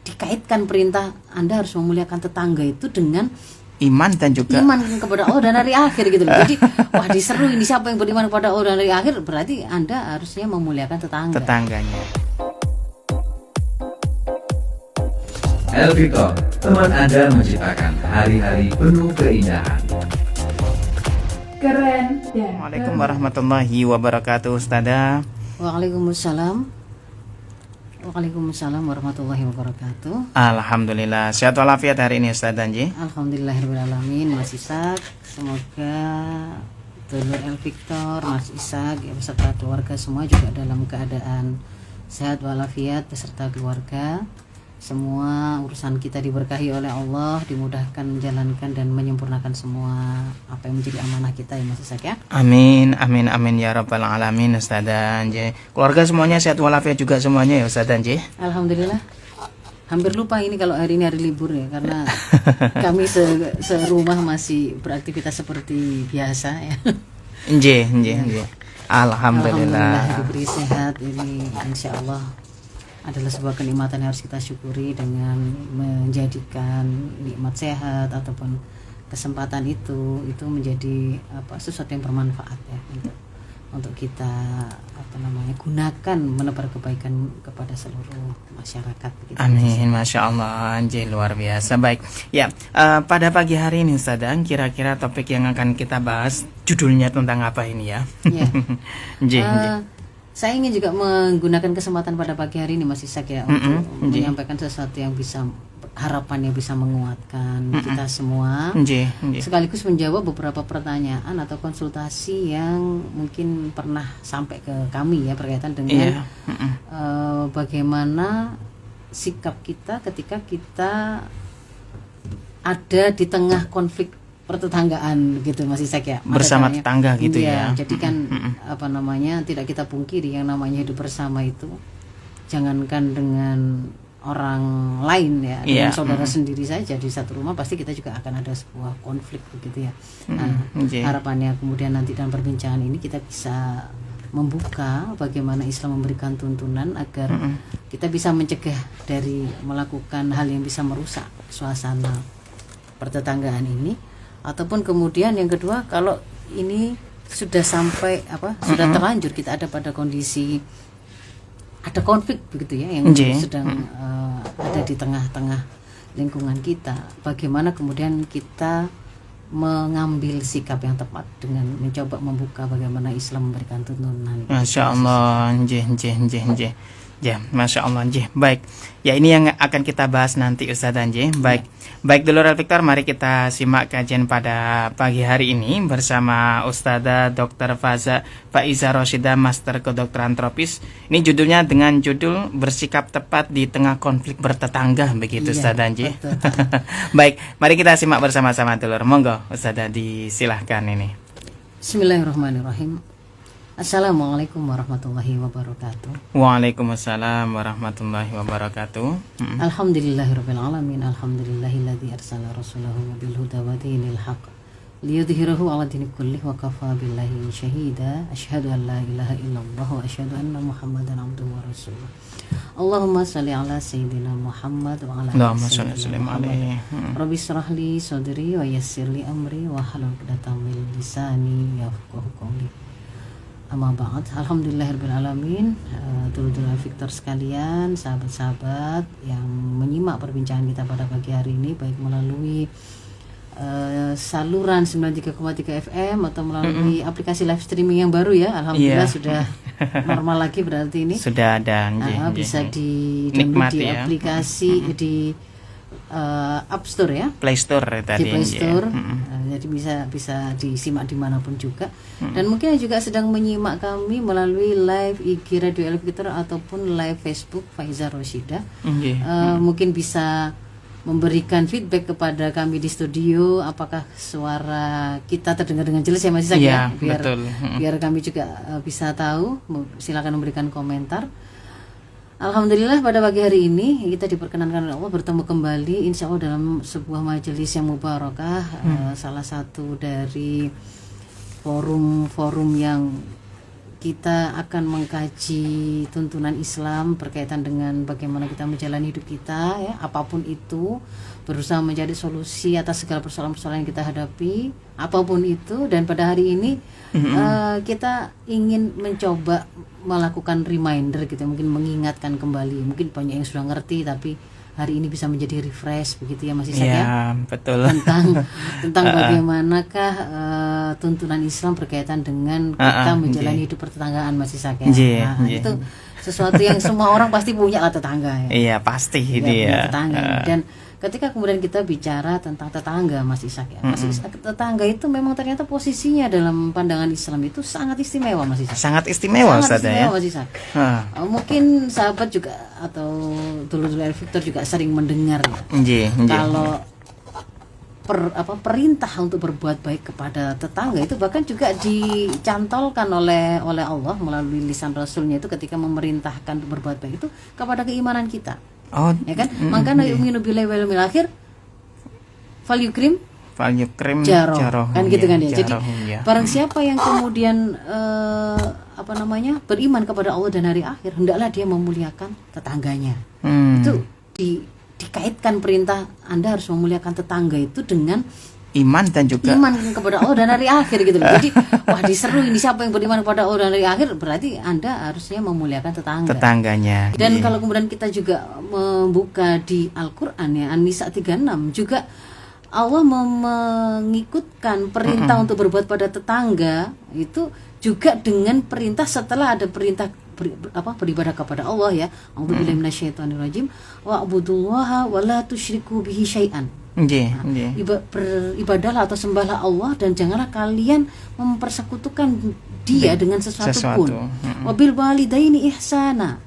dikaitkan perintah Anda harus memuliakan tetangga itu dengan iman dan juga iman kepada Allah dan hari akhir gitu loh. Jadi wah diseru ini, siapa yang beriman kepada Allah dan hari akhir, berarti Anda harusnya memuliakan tetangganya. Elvitor, teman Anda menciptakan hari-hari penuh keindahan. Keren dan Waalaikumsalam warahmatullahi wabarakatuh, Ustazah. Waalaikumsalam warahmatullahi wabarakatuh. Alhamdulillah, sehat walafiat hari ini Ustazah Nji. Alhamdulillahirrahmanirrahim, Mas Ishak. Semoga Dulur Elvitor, Mas Ishak beserta keluarga semua juga dalam keadaan sehat walafiat beserta keluarga. Semua urusan kita diberkahi oleh Allah, dimudahkan menjalankan dan menyempurnakan semua apa yang menjadi amanah kita ya Mas Ishak ya. Amin, amin, amin ya rabbal alamin Ustazah Nji. Keluarga semuanya sehat walafiat juga semuanya ya Ustazah Nji. Alhamdulillah. Hampir lupa ini kalau hari ini hari libur ya, karena kami serumah masih beraktivitas seperti biasa ya. Nji. Alhamdulillah. Diberi sehat ini insya Allah adalah sebuah kenikmatan yang harus kita syukuri dengan menjadikan nikmat sehat ataupun kesempatan itu menjadi sesuatu yang bermanfaat ya untuk kita gunakan menebar kebaikan kepada seluruh masyarakat gitu. Amin, masya Allah, Nji, luar biasa. Baik ya, pada pagi hari ini Ustazah, kira-kira topik yang akan kita bahas judulnya tentang apa ini ya? Ya. Nji. Saya ingin juga menggunakan kesempatan pada pagi hari ini Mas Ishak ya untuk menyampaikan sesuatu yang bisa, harapan yang bisa menguatkan kita semua. Sekaligus menjawab beberapa pertanyaan atau konsultasi yang mungkin pernah sampai ke kami ya berkaitan dengan bagaimana sikap kita ketika kita ada di tengah konflik pertetanggaan gitu Mas Ishak ya, bersama tetangga gitu ya. Jadi kan tidak kita pungkiri yang namanya hidup bersama itu, jangankan dengan orang lain ya, dengan saudara sendiri saja di satu rumah pasti kita juga akan ada sebuah konflik begitu ya. Harapannya kemudian nanti dalam perbincangan ini kita bisa membuka bagaimana Islam memberikan tuntunan agar kita bisa mencegah dari melakukan hal yang bisa merusak suasana pertetanggaan ini. Ataupun kemudian yang kedua, kalau ini sudah sampai sudah terlanjur kita ada pada kondisi ada konflik begitu ya yang sedang ada di tengah-tengah lingkungan kita, bagaimana kemudian kita mengambil sikap yang tepat dengan mencoba membuka bagaimana Islam memberikan tuntunan. Masya Allah, Nji. Ya, Masya Allah, Nji. Baik, ya ini yang akan kita bahas nanti Ustazah Nji. Baik Dulur Elvitor, mari kita simak kajian pada pagi hari ini bersama Ustazah Dr. Faiza Roshidah, Master Kedokteran Tropis. Ini judulnya dengan judul Bersikap Tepat di Tengah Konflik Bertetangga, begitu Ustazah Nji. Baik, mari kita simak bersama-sama Dulur. Monggo Ustazah, disilahkan ini. Bismillahirrahmanirrahim. Assalamualaikum warahmatullahi wabarakatuh. Waalaikumsalam warahmatullahi wabarakatuh. Alhamdulillahirabbil alamin. Alhamdulillahilladzi arsala rasulahu bil huda wa dinil haqq liyudhhirahu 'ala dini kullih wa kafa billahi syahida. Asyhadu an la ilaha illallah wa asyhadu anna Muhammadan abduhu wa rasuluh. Allahumma shalli 'ala sayyidina Muhammad wa 'ala ali sayyidina Muhammad. Rabbi shrah li sadri wa yassir li amri wa hlul 'uqdatam min lisani yafqahu qawli. Amma ba'd. Alhamdulillahirrahmanirrahim. Dulur-dulur Elvitor sekalian, sahabat-sahabat yang menyimak perbincangan kita pada pagi hari ini, baik melalui saluran 93,3 FM atau melalui aplikasi live streaming yang baru ya. Alhamdulillah sudah normal lagi berarti ini. Sudah ada bisa dinikmati di aplikasi di App Store ya, Play Store tadi. Di Play Store, jadi bisa disimak dimanapun juga. Dan mungkin juga sedang menyimak kami melalui live IG Radio Elvitor ataupun live Facebook Faiza Roshidah. Mungkin bisa memberikan feedback kepada kami di studio, apakah suara kita terdengar dengan jelas ya Mas Ishak ya? Biar kami juga bisa tahu. Silakan memberikan komentar. Alhamdulillah pada pagi hari ini kita diperkenankan oleh Allah bertemu kembali insya Allah dalam sebuah majelis yang mubarakah, salah satu dari forum-forum yang kita akan mengkaji tuntunan Islam berkaitan dengan bagaimana kita menjalani hidup kita, ya, apapun itu, berusaha mencari solusi atas segala persoalan-persoalan yang kita hadapi, apapun itu. Dan pada hari ini kita ingin mencoba melakukan reminder gitu, mungkin mengingatkan kembali. Mungkin banyak yang sudah ngerti, tapi hari ini bisa menjadi refresh begitu ya Mas Ishak, ya, betul. tentang bagaimanakah tuntunan Islam berkaitan dengan kita menjalani hidup pertetanggaan, Mas Ishak, ya. Itu sesuatu yang semua orang pasti punya lah, tetangga, ya. Iya, pasti Ya, dia. punya tetangga. Dan ketika kemudian kita bicara tentang tetangga, Mas Ishak, ya, Mas Ishak, tetangga itu memang ternyata posisinya dalam pandangan Islam itu sangat istimewa, Mas Ishak. Sangat istimewa, Sangat Ustaz, istimewa, ya. Mas Ishak. Mungkin sahabat juga atau dulu-dulu Victor juga sering mendengar, ya, kalau perintah untuk berbuat baik kepada tetangga itu bahkan juga dicantolkan oleh Allah melalui lisan Rasulnya itu ketika memerintahkan untuk berbuat baik itu kepada keimanan kita. Ya kan? Makanya yu'minu billahi wal yawmil akhir falyukrim jaroh. Kan gitu kan ya. Jadi barang siapa yang kemudian beriman kepada Allah dan hari akhir, hendaklah dia memuliakan tetangganya. Itu dikaitkan perintah Anda harus memuliakan tetangga itu dengan iman dan juga iman kepada Allah dan hari akhir gitu loh. Jadi wah, diseru ini, siapa yang beriman kepada Allah dan hari akhir, berarti Anda harusnya memuliakan tetangganya. Dan kalau kemudian kita juga membuka di Al-Qur'an, ya, An-Nisa 36 juga Allah mengikutkan perintah untuk berbuat pada tetangga itu juga dengan perintah setelah ada perintah beribadah kepada Allah, ya. A'udzubillahi minasyaitonirrajim wa'budullaha wa la tusyriku bihi syai'an. Beribadahlah atau sembahlah Allah dan janganlah kalian mempersekutukan dia dengan sesuatu pun. Wabil walidaini ihsana,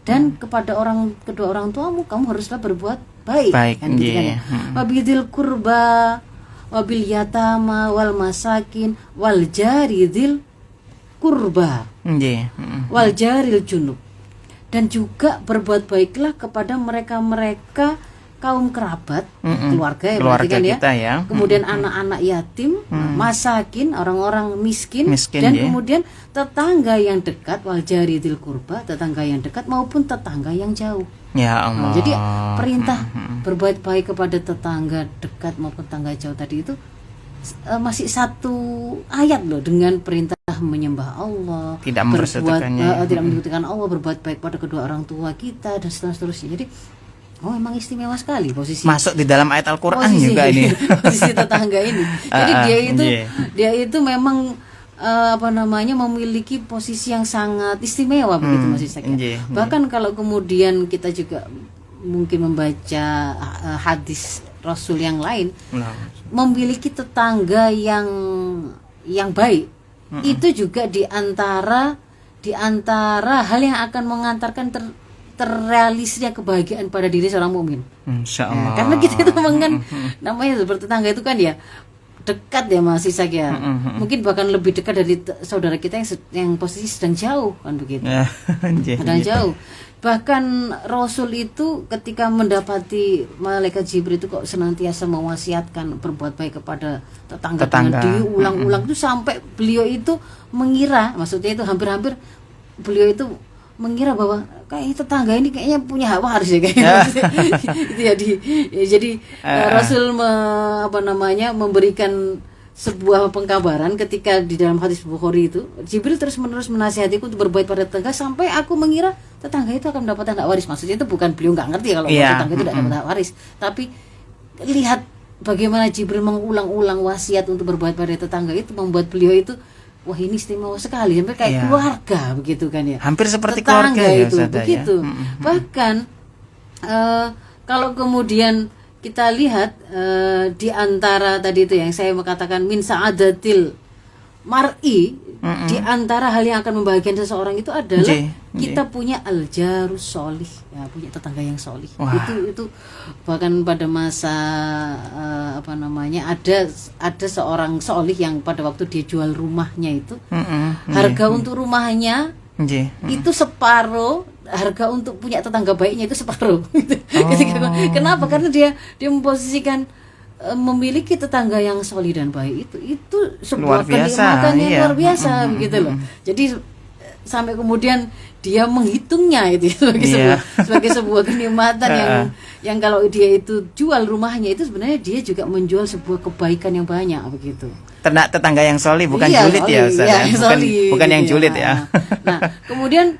dan kepada kedua orang tuamu kamu haruslah berbuat baik. Kan gitu kan, ya. Wabidil kurba wabil yatama wal masakin wal jaridil kurba wal jaril junub, dan juga berbuat baiklah kepada mereka kaum kerabat, keluarga kan, kita, ya. Kemudian anak-anak yatim, masakin, orang-orang miskin dan kemudian tetangga yang dekat, wal jaridil kurba, tetangga yang dekat maupun tetangga yang jauh. Ya Allah. Jadi perintah berbuat baik kepada tetangga dekat maupun tetangga jauh tadi itu masih satu ayat loh dengan perintah menyembah Allah, tidak menyekutukan Allah, berbuat baik pada kedua orang tua kita dan seterusnya. Jadi memang istimewa sekali posisi masuk di dalam ayat Al-Qur'an juga ini. Posisi tetangga ini. Jadi dia itu memang memiliki posisi yang sangat istimewa begitu, Mas Ishak. Bahkan kalau kemudian kita juga mungkin membaca hadis Rasul yang lain, memiliki tetangga yang baik, itu juga di antara hal yang akan mengantarkan terrealisnya kebahagiaan pada diri seorang mukmin. Insyaallah. Karena kita itu memang kan namanya bertetangga itu kan ya dekat ya, Mas Ishak, ya. Mungkin bahkan lebih dekat dari saudara kita yang posisi sedang jauh kan begitu. Sedang jauh. Bahkan Rasul itu ketika mendapati malaikat Jibril itu kok senantiasa mewasiatkan berbuat baik kepada tetangga. Dengan diulang-ulang itu sampai beliau itu mengira, maksudnya itu hampir-hampir beliau itu mengira bahwa kayak tetangga ini kayaknya punya hak waris ya kayaknya. Itu jadi Rasul memberikan sebuah pengkabaran ketika di dalam hadis Bukhari itu, Jibril terus-menerus menasihatiku untuk berbuat pada tetangga sampai aku mengira tetangga itu akan mendapatkan hak waris. Maksudnya itu bukan beliau nggak ngerti kalau tetangga itu tidak dapat hak waris, tapi lihat bagaimana Jibril mengulang-ulang wasiat untuk berbuat pada tetangga itu membuat beliau itu wah, ini istimewa sekali, sampai kayak keluarga begitu kan ya. Hampir seperti tetangga keluarga itu begitu. Bahkan kalau kemudian kita lihat di antara tadi itu yang saya mengatakan min sa'adatil mar'i, di antara hal yang akan membahagiakan seseorang itu adalah kita punya al-jarus solih, ya, punya tetangga yang solih. Itu bahkan pada masa ada seorang solih yang pada waktu dia jual rumahnya itu harga untuk rumahnya itu separuh harga untuk punya tetangga baiknya itu separuh. Kenapa? Karena dia memposisikan memiliki tetangga yang solid dan baik itu sebuah kenikmatan yang luar biasa begitu loh. Jadi sampai kemudian dia menghitungnya itu sebagai sebuah kenikmatan yang kalau dia itu jual rumahnya itu sebenarnya dia juga menjual sebuah kebaikan yang banyak begitu. Tetangga yang solih bukan julid ya Ustaz. Bukan yang julid ya. Nah, kemudian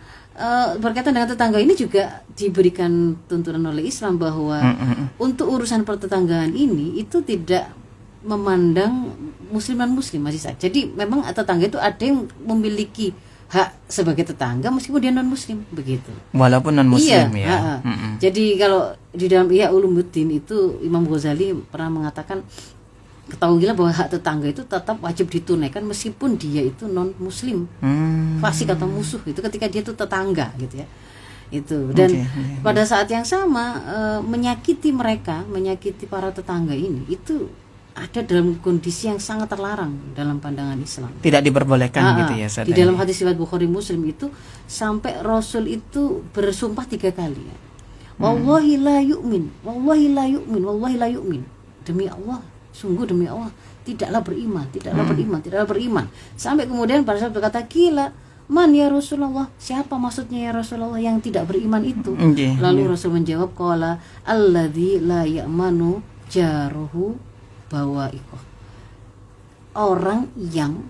berkaitan dengan tetangga ini juga diberikan tuntunan oleh Islam bahwa untuk urusan pertetanggaan ini itu tidak memandang muslim dan muslim masih saja. Jadi memang tetangga itu ada yang memiliki hak sebagai tetangga meskipun dia non muslim begitu. Walaupun non muslim Jadi kalau di dalam Ihya Ulumuddin itu Imam Ghazali pernah mengatakan, ketahuilah bahwa hak tetangga itu tetap wajib ditunaikan meskipun dia itu non muslim, fasik atau musuh itu ketika dia itu tetangga gitu ya. Itu dan pada saat yang sama menyakiti para tetangga ini itu ada dalam kondisi yang sangat terlarang dalam pandangan Islam. Tidak diperbolehkan gitu ya Ustaz. Di dalam hadis riwayat Bukhari Muslim itu sampai Rasul itu bersumpah 3 kali ya. Wallahi la yu'min, wallahi la yu'min, wallahi la yu'min. Demi Allah, sungguh demi Allah, tidaklah beriman, tidaklah beriman. Sampai kemudian para sahabat berkata, "Gila, man ya Rasulullah, siapa maksudnya ya Rasulullah yang tidak beriman itu?" Lalu Rasul menjawab, qala alladzi la ya'manu jaruhu bawa'iqah. Orang yang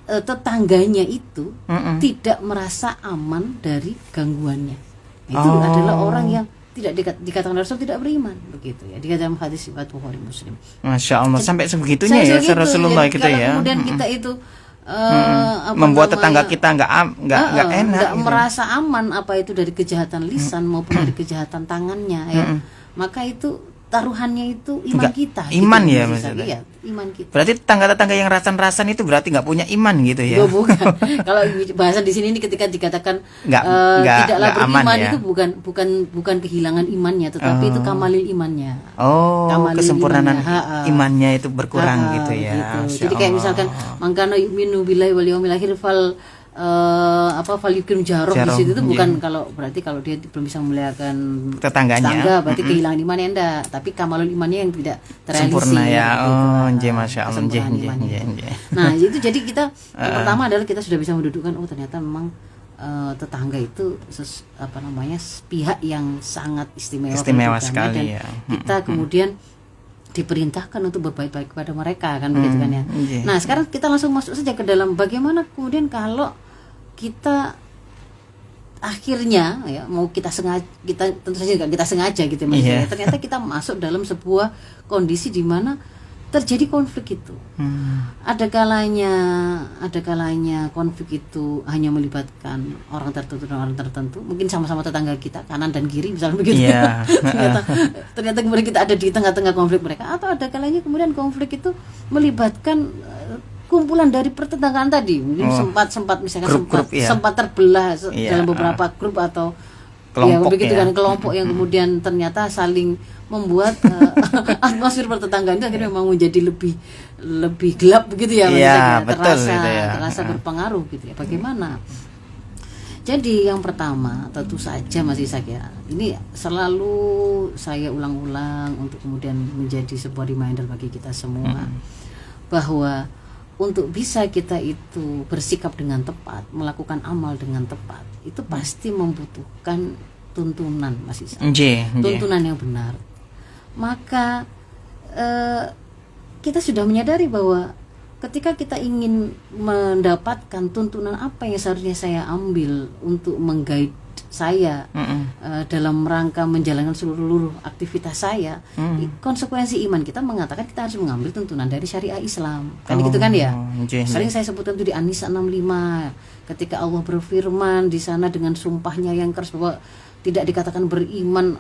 tetangganya itu tidak merasa aman dari gangguannya. Itu adalah orang yang tidak dikatakan Rasul tidak beriman begitu ya. Di dalam hadis riwayat Bukhari Muslim. Masya Allah, sampai sebegitunya ya Rasulullah kita ya. Kemudian kita itu membuat tetangga kita nggak enak, nggak gitu. Merasa aman apa itu dari kejahatan lisan maupun dari kejahatan tangannya ya. Maka itu taruhannya itu iman kita. Iman gitu, ya maksudnya. Iya, iman kita. Berarti tetangga-tetangga yang rasan-rasan itu berarti nggak punya iman gitu ya? Bukan. Kalau bahasa di sini ketika dikatakan tidaklah beriman ya? Itu bukan kehilangan imannya, tetapi itu kamalil imannya. Kesempurnaan imannya itu berkurang gitu ya. Gitu. Jadi kayak misalkan mangkana yu'minu billahi wal yawmil akhir fal fal yukrim jaroh di situ itu bukan kalau berarti kalau dia belum bisa memuliakan tetangga berarti kehilangan imannya enggak, tapi kamalul imannya yang tidak terrealisasi sempurna ya. Masya Allah. Nah itu jadi kita yang pertama adalah kita sudah bisa mendudukkan ternyata memang tetangga itu pihak yang sangat istimewa sekali dan kita kemudian diperintahkan untuk berbaik baik kepada mereka kan begitu kan ya. Nah sekarang kita langsung masuk saja ke dalam bagaimana kemudian kalau kita akhirnya ya mau kita tentu saja nggak kita sengaja gitu ya, ternyata kita masuk dalam sebuah kondisi di mana terjadi konflik itu. Ada kalanya konflik itu hanya melibatkan orang tertentu dan orang tertentu, mungkin sama-sama tetangga kita kanan dan kiri misalnya begitu. ternyata kemudian kita ada di tengah-tengah konflik mereka, atau ada kalanya kemudian konflik itu melibatkan kumpulan dari pertetanggaan tadi, mungkin sempat misalkan sempat terbelah dalam beberapa grup atau kelompok kelompok yang kemudian ternyata saling membuat atmosfer pertetanggaan itu akhirnya memang menjadi lebih gelap begitu ya, terasa berpengaruh gitu ya. Bagaimana? Jadi yang pertama tentu saja Mas Ishak ya, ini selalu saya ulang-ulang untuk kemudian menjadi sebuah reminder bagi kita semua bahwa untuk bisa kita itu bersikap dengan tepat, melakukan amal dengan tepat, itu pasti membutuhkan tuntunan Mas Ishak, tuntunan yang benar. Maka kita sudah menyadari bahwa ketika kita ingin mendapatkan tuntunan apa yang seharusnya saya ambil untuk mengguide saya dalam rangka menjalankan seluruh aktivitas saya, konsekuensi iman kita mengatakan kita harus mengambil tuntunan dari syariah Islam kan gitu kan ya. Sering saya sebutkan itu di An-Nisa 65 ketika Allah berfirman di sana dengan sumpahnya yang keras bahwa tidak dikatakan beriman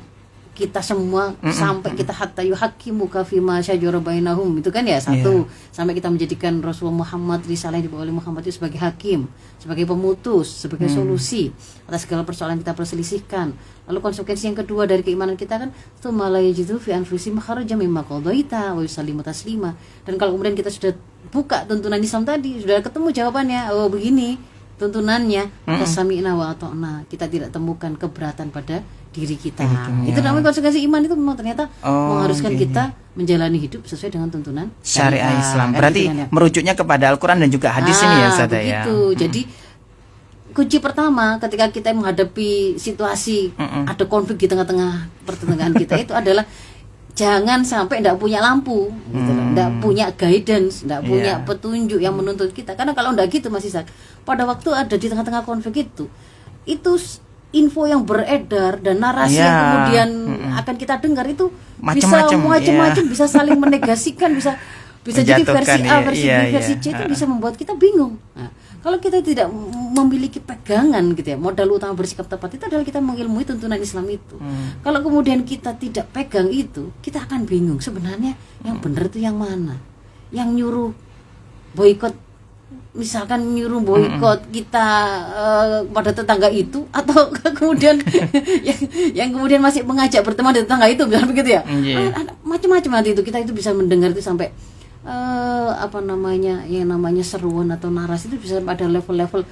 kita semua sampai kita hatta yuhaqqimuka fima syajara bainahum, itu kan ya sampai kita menjadikan Rasulullah Muhammad risalah yang dibawa oleh Muhammad itu sebagai hakim, sebagai pemutus, sebagai solusi atas segala persoalan yang kita perselisihkan. Lalu konsekuensi yang kedua dari keimanan kita kan tsumma la yajidu fi anfusihim kharajan mimma qadaita wa yusallimu taslima. Dan kalau kemudian kita sudah buka tuntunan Islam tadi, sudah ketemu jawabannya, begini tuntunannya, sami'na wa ata'na, kita tidak temukan keberatan pada diri kita. Itu namanya konsekuensi iman, itu memang ternyata mengharuskan kita menjalani hidup sesuai dengan tuntunan syariah Islam. Berarti merujuknya kepada Al-Quran dan juga hadis ini ya Ustaz ya. Jadi kunci pertama ketika kita menghadapi situasi ada konflik di tengah-tengah pertengahan kita itu adalah jangan sampai tidak punya lampu, gitu loh, tidak punya guidance, tidak punya petunjuk yang menuntun kita. Karena kalau tidak gitu Mas Ishak, pada waktu ada di tengah-tengah konflik itu info yang beredar dan narasi yang kemudian akan kita dengar itu bisa macam-macam, bisa saling menegasikan, bisa jadi versi A, versi C itu bisa membuat kita bingung. Nah, kalau kita tidak memiliki pegangan gitu ya, modal utama bersikap tepat itu adalah kita mengilmui tuntunan Islam itu. Kalau kemudian kita tidak pegang itu, kita akan bingung sebenarnya yang benar itu yang mana. Yang nyuruh boikot, misalkan nyuruh boikot kita pada tetangga itu, atau kemudian yang kemudian masih mengajak berteman di tetangga itu, misalnya begitu ya. Macam-macam nanti itu kita itu bisa mendengar itu sampai yang namanya seruan atau narasi itu bisa pada level-level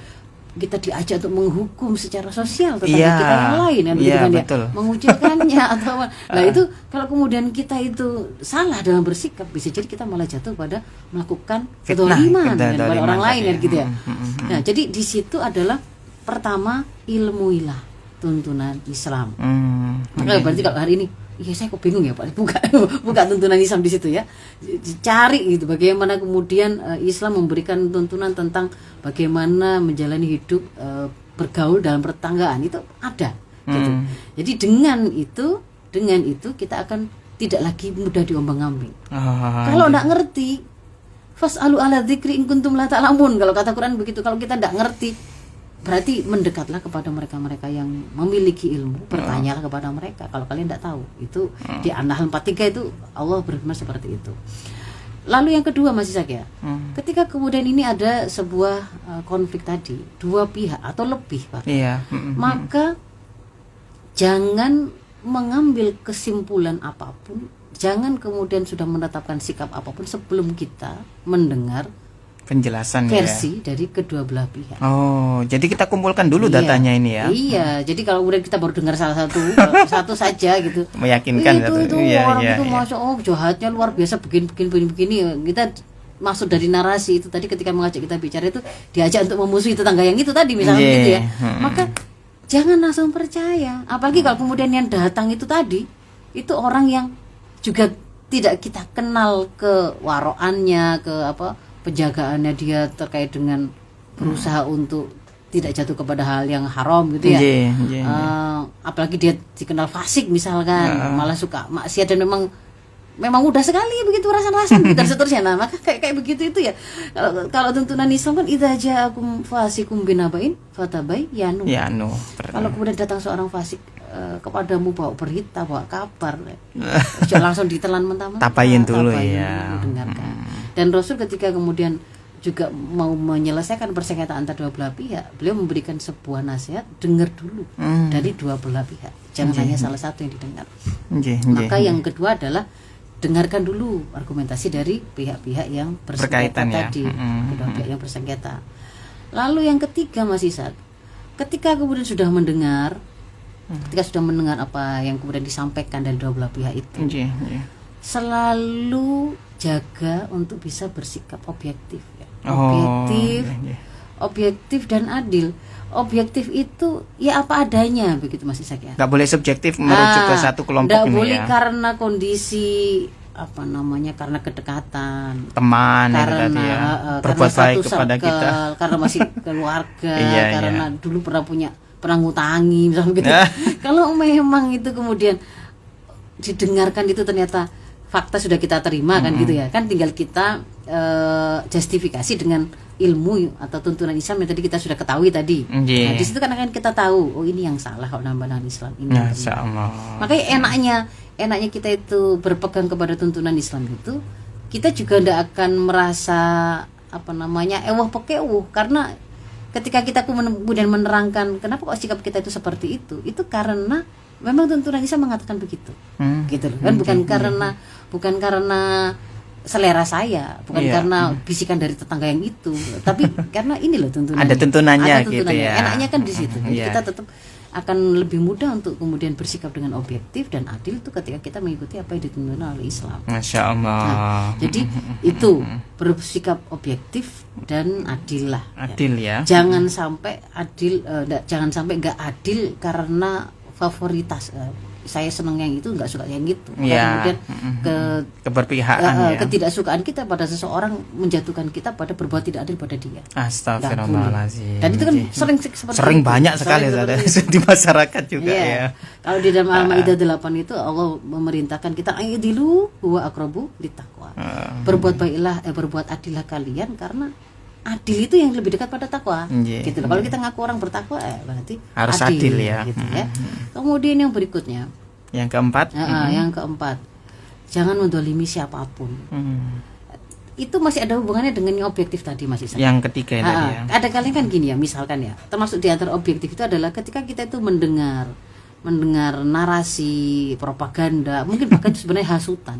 kita diajak untuk menghukum secara sosial tetangga kita yang lain kan, gitu kan ya, mengucilkannya atau nah itu kalau kemudian kita itu salah dalam bersikap, bisa jadi kita malah jatuh pada melakukan kezaliman pada orang lain kan, gitu ya. Nah jadi di situ adalah pertama ilmuilah tuntunan Islam. Maka berarti kalau hari ini saya kok bingung ya Pak, buka tuntunan Islam di situ ya, cari gitu bagaimana kemudian Islam memberikan tuntunan tentang bagaimana menjalani hidup bergaul dalam pertanggaan, itu ada gitu. Jadi dengan itu kita akan tidak lagi mudah diombang-ambing. Kalau tidak ngerti, fas'alu ala dzikri in kuntum la ta'lamun, kalau kata Quran begitu. Kalau kita tidak ngerti, berarti mendekatlah kepada mereka-mereka yang memiliki ilmu, bertanyalah kepada mereka kalau kalian tidak tahu. Itu di An-Nahl 43 itu Allah berfirman seperti itu. Lalu yang kedua Mas Ishak ya, ketika kemudian ini ada sebuah konflik tadi, dua pihak atau lebih Pak, maka jangan mengambil kesimpulan apapun, jangan kemudian sudah menetapkan sikap apapun sebelum kita mendengar penjelasan versi dari kedua belah pihak. Oh, jadi kita kumpulkan dulu datanya ini ya. Iya, jadi kalau udah kita baru dengar salah satu saja gitu, meyakinkan itu orang itu masuk jahatnya luar biasa begini, kita maksud dari narasi itu tadi ketika mengajak kita bicara itu diajak untuk memusuhi tetangga yang itu tadi misalnya gitu ya. Maka jangan langsung percaya, apalagi kalau kemudian yang datang itu tadi itu orang yang juga tidak kita kenal kewaroannya, ke penjagaannya dia terkait dengan berusaha untuk tidak jatuh kepada hal yang haram gitu ya. Apalagi dia dikenal fasik misalkan, malah suka maksiat dan memang mudah sekali begitu rasan-rasan dan seterusnya. Nah, maka kayak begitu itu ya. Kalau tuntunan Islam kan idza ja'akum fasikum binabain fatabayyanu. Kalau kemudian datang seorang fasik kepadamu bawa berita, bawa kabar, jangan langsung ditelan mentah-mentah. Tapayin dulu ya. Dengarkan. Dan Rasul ketika kemudian juga mau menyelesaikan persengketaan antara dua belah pihak, beliau memberikan sebuah nasihat, dengar dulu dari dua belah pihak, jangan hanya salah satu yang didengar. Maka yang kedua adalah dengarkan dulu argumentasi dari pihak-pihak yang bersengketa tadi, kedua pihak yang bersengketa. Lalu yang ketiga Mas Ishak, ketika kemudian sudah mendengar, ketika sudah mendengar apa yang kemudian disampaikan dari dua belah pihak itu, selalu jaga untuk bisa bersikap objektif ya. Objektif dan adil. Objektif itu ya apa adanya begitu Mas Ishak ya. Nggak boleh subjektif merujuk ke satu kelompok ini ya. Nggak boleh karena kondisi karena kedekatan teman berbuat baik kepada kita, karena masih keluarga, karena dulu pernah ngutangi misalnya gitu. Kalau memang itu kemudian didengarkan itu ternyata fakta sudah kita terima kan gitu ya, kan tinggal kita justifikasi dengan ilmu atau tuntunan Islam yang tadi kita sudah ketahui tadi. Nah, di situ kan akan kita tahu, oh ini yang salah kalau nambah Islam ini. Makanya enaknya kita itu berpegang kepada tuntunan Islam itu, kita juga tidak akan merasa karena ketika kita kemudian menerangkan kenapa kok sikap kita itu seperti itu karena memang tuntunan Islam mengatakan begitu, gitu loh kan, bukan karena selera saya, bukan karena bisikan dari tetangga yang itu, tapi karena ini loh tuntunan. Ada tuntunannya gitu ya. Enaknya kan di situ. Kita tetap akan lebih mudah untuk kemudian bersikap dengan objektif dan adil itu ketika kita mengikuti apa yang ditentukan oleh Islam. Masya Allah. Nah, jadi itu bersikap objektif dan adil lah. Adil ya. Jangan sampai adil, jangan sampai nggak adil karena favoritas. Saya senang yang itu, nggak suka yang itu. Ya. Kemudian keberpihakan ya. ketidaksukaan kita pada seseorang menjatuhkan kita pada berbuat tidak adil pada dia. Astagfirullahaladzim. Dan itu kan sering banyak sekali di masyarakat juga ya. Kalau di dalam Al-Maidah 8 itu Allah memerintahkan kita aidilu huwa aqrabu littaqwa. Berbuat baiklah, berbuat adillah kalian karena adil itu yang lebih dekat pada takwa. Gitu. Kalau kita ngaku orang bertakwa berarti harus adil ya. Gitu ya. Kemudian yang berikutnya, yang keempat, yang keempat, jangan mendolimi siapapun. Itu masih ada hubungannya dengan yang objektif tadi masih. Yang ketiga tadi ya. Ada kalian kan gini ya, misalkan ya, termasuk di antara objektif itu adalah ketika kita itu mendengar narasi propaganda, mungkin bahkan sebenarnya hasutan.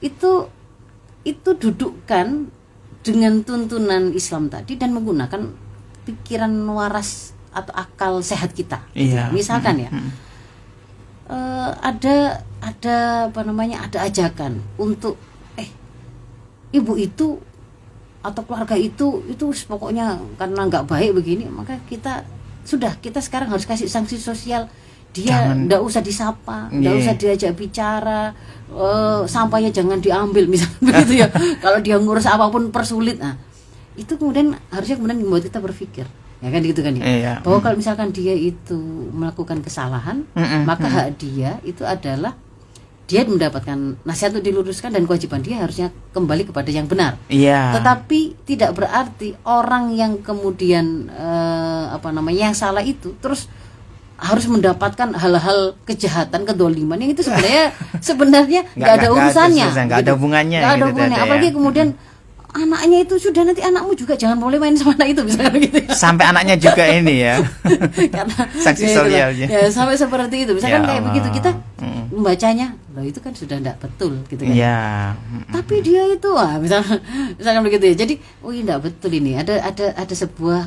Gitu. Itu dudukkan dengan tuntunan Islam tadi dan menggunakan pikiran waras atau akal sehat kita. Misalkan ya, ada apa namanya, ada ajakan untuk ibu itu atau keluarga itu pokoknya karena nggak baik begini, maka kita sekarang harus kasih sanksi sosial. Dia nggak usah disapa, nggak usah diajak bicara, sampahnya jangan diambil misalnya begitu ya. Kalau dia ngurus apapun persulit, itu kemudian harusnya membuat kita berpikir, ya kan gitu kan ya. Bahwa kalau misalkan dia itu melakukan kesalahan, maka hak dia itu adalah dia mendapatkan nasihat untuk diluruskan dan kewajiban dia harusnya kembali kepada yang benar. Tetapi tidak berarti orang yang kemudian yang salah itu terus harus mendapatkan hal-hal kejahatan, kedoliman yang itu sebenarnya nggak ada urusannya, nggak ada hubungannya. Apalagi kemudian anaknya itu sudah, nanti anakmu juga jangan boleh main sama anak itu misalnya gitu. Sampai anaknya juga ini ya. Karena sanksi sosialnya. Ya sampai seperti itu. Misalkan kayak begitu kita membacanya, loh itu kan sudah tidak betul gitu kan. Tapi dia itu misalkan begitu ya. Jadi tidak betul ini. Ada sebuah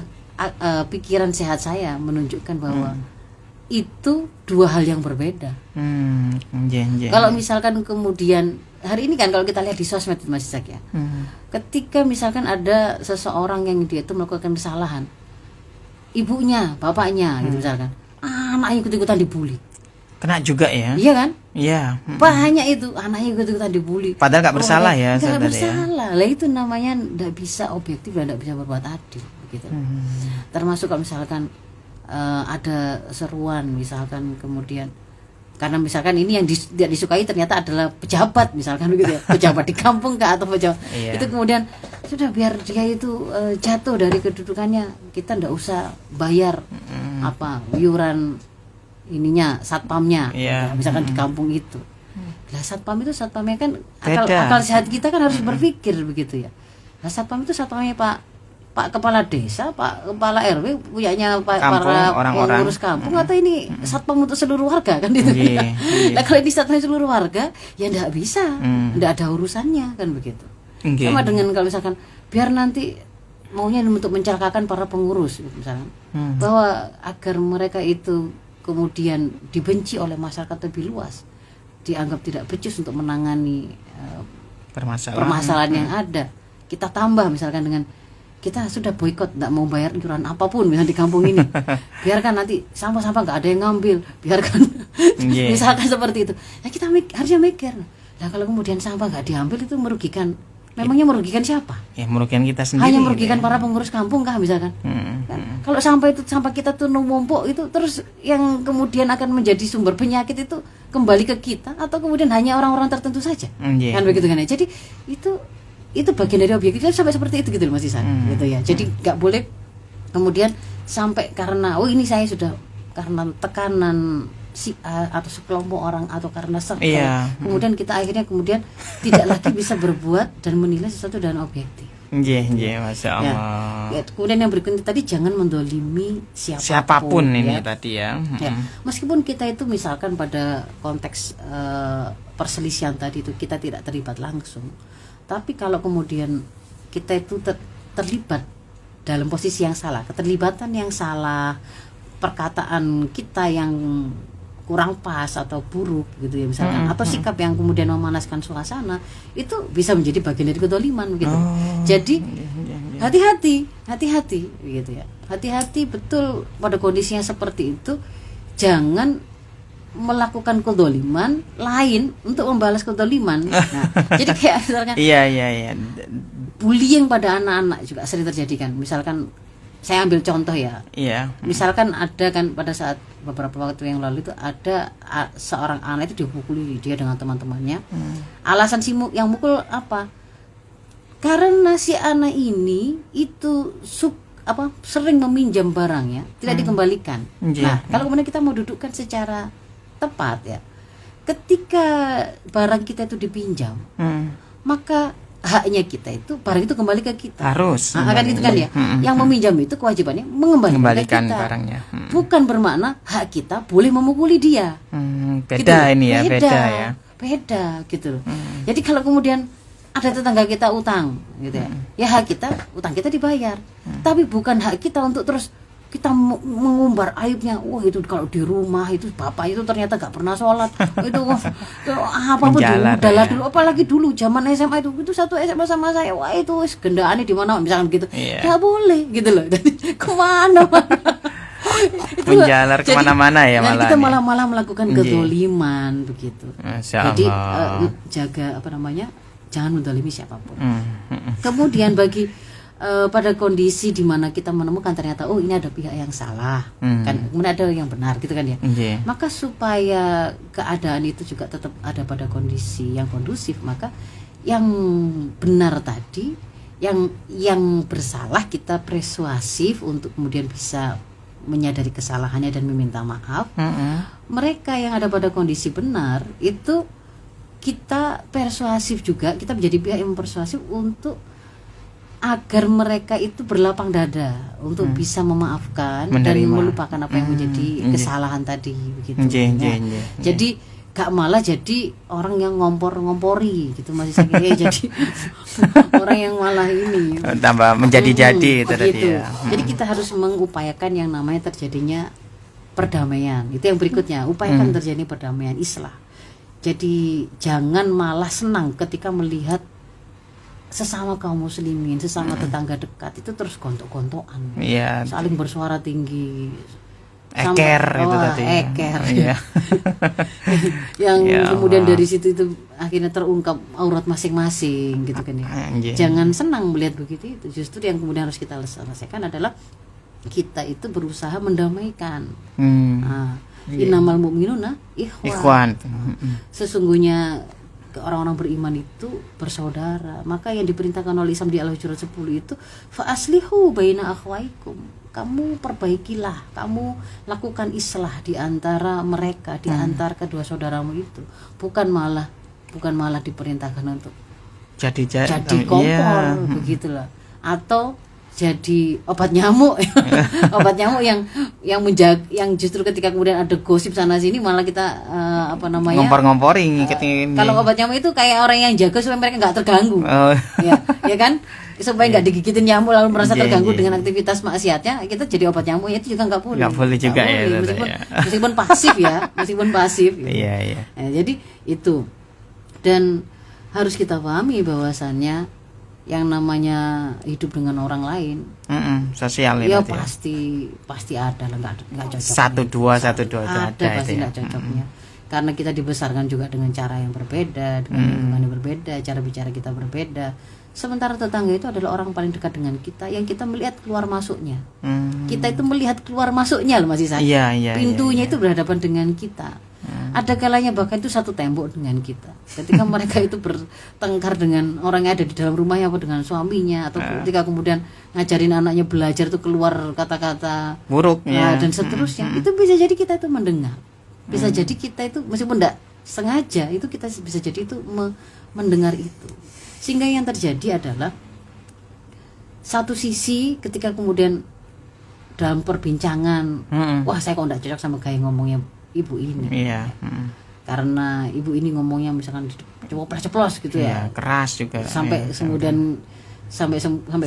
pikiran sehat saya menunjukkan bahwa itu dua hal yang berbeda. Kalau misalkan kemudian hari ini kan kalau kita lihat di sosmed Mas Isak ya, ketika misalkan ada seseorang yang dia itu melakukan kesalahan, ibunya, bapaknya gitu misalkan, anaknya ikut-ikutan dibully, kena juga ya. Iya kan? Iya. Banyak itu anaknya ikut-ikutan dibully. Padahal nggak bersalah ya. Nggak bersalah. Lah itu namanya nggak bisa objektif dan nggak bisa berbuat adil, gitu. Termasuk kalau misalkan ada seruan misalkan kemudian karena misalkan ini yang tidak disukai ternyata adalah pejabat misalkan begitu ya, pejabat di kampung atau pejabat itu kemudian sudah biar dia itu jatuh dari kedudukannya, kita ndak usah bayar iuran ininya satpamnya misalkan di kampung itu. Lah satpamnya kan akal sehat kita kan harus berpikir begitu ya. Lah satpam itu satpamnya Pak Kepala Desa, Pak Kepala RW punyanya para pengurus kampung atau ini satpam untuk seluruh warga kan gitu. Nah kalau ini satpam seluruh warga ya nggak bisa, nggak ada urusannya kan begitu. Sama dengan kalau misalkan biar nanti maunya untuk mencelakakan para pengurus gitu, misalkan bahwa agar mereka itu kemudian dibenci oleh masyarakat lebih luas, dianggap tidak becus untuk menangani permasalahan yang ada. Kita tambah misalkan dengan kita sudah boikot, tidak mau bayar iuran apapun misalnya di kampung ini, biarkan nanti sampah-sampah nggak ada yang ngambil, biarkan misalkan seperti itu. Ya kita harusnya mikir, nah kalau kemudian sampah nggak diambil itu merugikan, memangnya merugikan siapa? Ya merugikan kita sendiri. Hanya merugikan para pengurus kampung kah misalkan? Kan? Kalau sampah kita tuh numpuk itu terus yang kemudian akan menjadi sumber penyakit itu kembali ke kita atau kemudian hanya orang-orang tertentu saja, kan begitu kan ya? Jadi itu bagian dari objektif sampai seperti itu gitu loh Mas Isan, gitu ya. Jadi nggak boleh kemudian sampai karena ini saya sudah karena tekanan si A atau sekelompok orang atau karena kemudian kita akhirnya tidak lagi bisa berbuat dan menilai sesuatu dengan objektif. Masya Allah. Ya, kemudian yang berikutnya tadi jangan mendolimi siapapun ini tadi ya. Meskipun kita itu misalkan pada konteks perselisihan tadi itu kita tidak terlibat langsung. Tapi kalau kemudian kita itu terlibat dalam posisi yang salah, keterlibatan yang salah, perkataan kita yang kurang pas atau buruk gitu ya misalkan, atau sikap yang kemudian memanaskan suasana, itu bisa menjadi bagian dari kedoliman gitu. Jadi hati-hati gitu ya, hati-hati betul pada kondisinya seperti itu. Jangan melakukan kedoliman lain untuk membalas kedoliman. Nah, jadi kayak misalkan bullying pada anak-anak juga sering terjadi kan. Misalkan saya ambil contoh ya. Misalkan ada kan pada saat beberapa waktu yang lalu itu ada seorang anak itu dipukuli dia dengan teman-temannya. Alasan yang mukul apa? Karena si anak ini itu sering meminjam barangnya tidak dikembalikan. Nah, kalau kemudian kita mau dudukkan secara tepat ya, ketika barang kita itu dipinjam, maka haknya kita itu barang itu kembali ke kita. Harus. Nah, kan itu kan ya. Yang meminjam itu kewajibannya mengembalikan kita. Barangnya. Bukan bermakna hak kita boleh memukuli dia. Beda gitu. Ini ya, beda gitu loh. Jadi kalau kemudian ada tetangga kita utang gitu ya. Ya hak kita, utang kita dibayar. Tapi bukan hak kita untuk terus kita mengumbar aibnya. Wah, itu kalau di rumah itu bapak itu ternyata gak pernah sholat. Itu apa dulu, dulu, apalagi dulu zaman SMA itu satu SMA sama saya. Wah, itu gendaannya di mana misalkan gitu. Gak boleh gitu loh. Jadi kemana menjalar kemana-mana ya malah. Kita malah melakukan kedoliman begitu. Jadi jaga jangan mendolimi siapapun. Kemudian bagi pada kondisi di mana kita menemukan ternyata ini ada pihak yang salah, kan kemudian ada yang benar gitu kan ya. Maka supaya keadaan itu juga tetap ada pada kondisi yang kondusif, maka yang benar tadi, yang bersalah kita persuasif untuk kemudian bisa menyadari kesalahannya dan meminta maaf. Mereka yang ada pada kondisi benar itu kita persuasif juga, kita menjadi pihak yang persuasif untuk agar mereka itu berlapang dada untuk bisa memaafkan dan melupakan apa yang menjadi kesalahan tadi begitu. Jadi gak malah jadi orang yang ngompori gitu masih saya jadi orang yang malah ini tambah menjadi-jadi itu tadi ya. Jadi kita harus mengupayakan yang namanya terjadinya perdamaian. Itu yang berikutnya, upayakan terjadi perdamaian, islah. Jadi jangan malah senang ketika melihat sesama kaum muslimin, sesama tetangga dekat itu terus gontok-gontokan, saling bersuara tinggi, eker itu tadi, yang kemudian dari situ itu akhirnya terungkap aurat masing-masing gitu kan ya. Jangan senang melihat begitu. Itu justru yang kemudian harus kita selesaikan adalah kita itu berusaha mendamaikan. Innamal mu'minuna ikhwan. Sesungguhnya orang-orang beriman itu bersaudara. Maka yang diperintahkan oleh Islam di Al-Hujurat 10 itu fa aslihu baina akhwaikum. Kamu perbaikilah, kamu lakukan islah di antara mereka, di antara kedua saudaramu itu. Bukan malah diperintahkan untuk jadi kompor begitulah. Atau jadi obat nyamuk. Obat nyamuk yang justru ketika kemudian ada gosip sana sini malah kita ngompor-ngomporing. Kalau obat nyamuk itu kayak orang yang jaga supaya mereka nggak terganggu. Ya kan, supaya nggak digigitin nyamuk lalu merasa terganggu dengan aktivitas maksiatnya, kita jadi obat nyamuk. Itu juga nggak boleh. Nggak boleh juga ya. Meskipun pasif ya, Iya. Nah, jadi itu, dan harus kita pahami bahwasannya yang namanya hidup dengan orang lain, sosial ya pasti ada lah, nggak cocok. Satu dua itu ada pasti nggak cocoknya. Karena kita dibesarkan juga dengan cara yang berbeda, dengan lingkungan yang berbeda, cara bicara kita berbeda. Sementara tetangga itu adalah orang paling dekat dengan kita, yang kita melihat keluar masuknya. Kita itu melihat keluar masuknya loh, masih saya. Pintunya itu berhadapan dengan kita. Ada kalanya bahkan itu satu tembok dengan kita. Ketika mereka itu bertengkar dengan orang yang ada di dalam rumahnya atau dengan suaminya, atau ketika kemudian ngajarin anaknya belajar itu keluar kata-kata buruk dan seterusnya, itu bisa jadi kita itu mendengar. Bisa jadi kita itu meskipun tidak sengaja, itu kita bisa jadi itu mendengar itu. Sehingga yang terjadi adalah satu sisi ketika kemudian dalam perbincangan, wah saya kok tidak cocok sama gaya ngomongnya ibu ini, karena ibu ini ngomongnya misalkan ceplos gitu ya, keras juga, sampai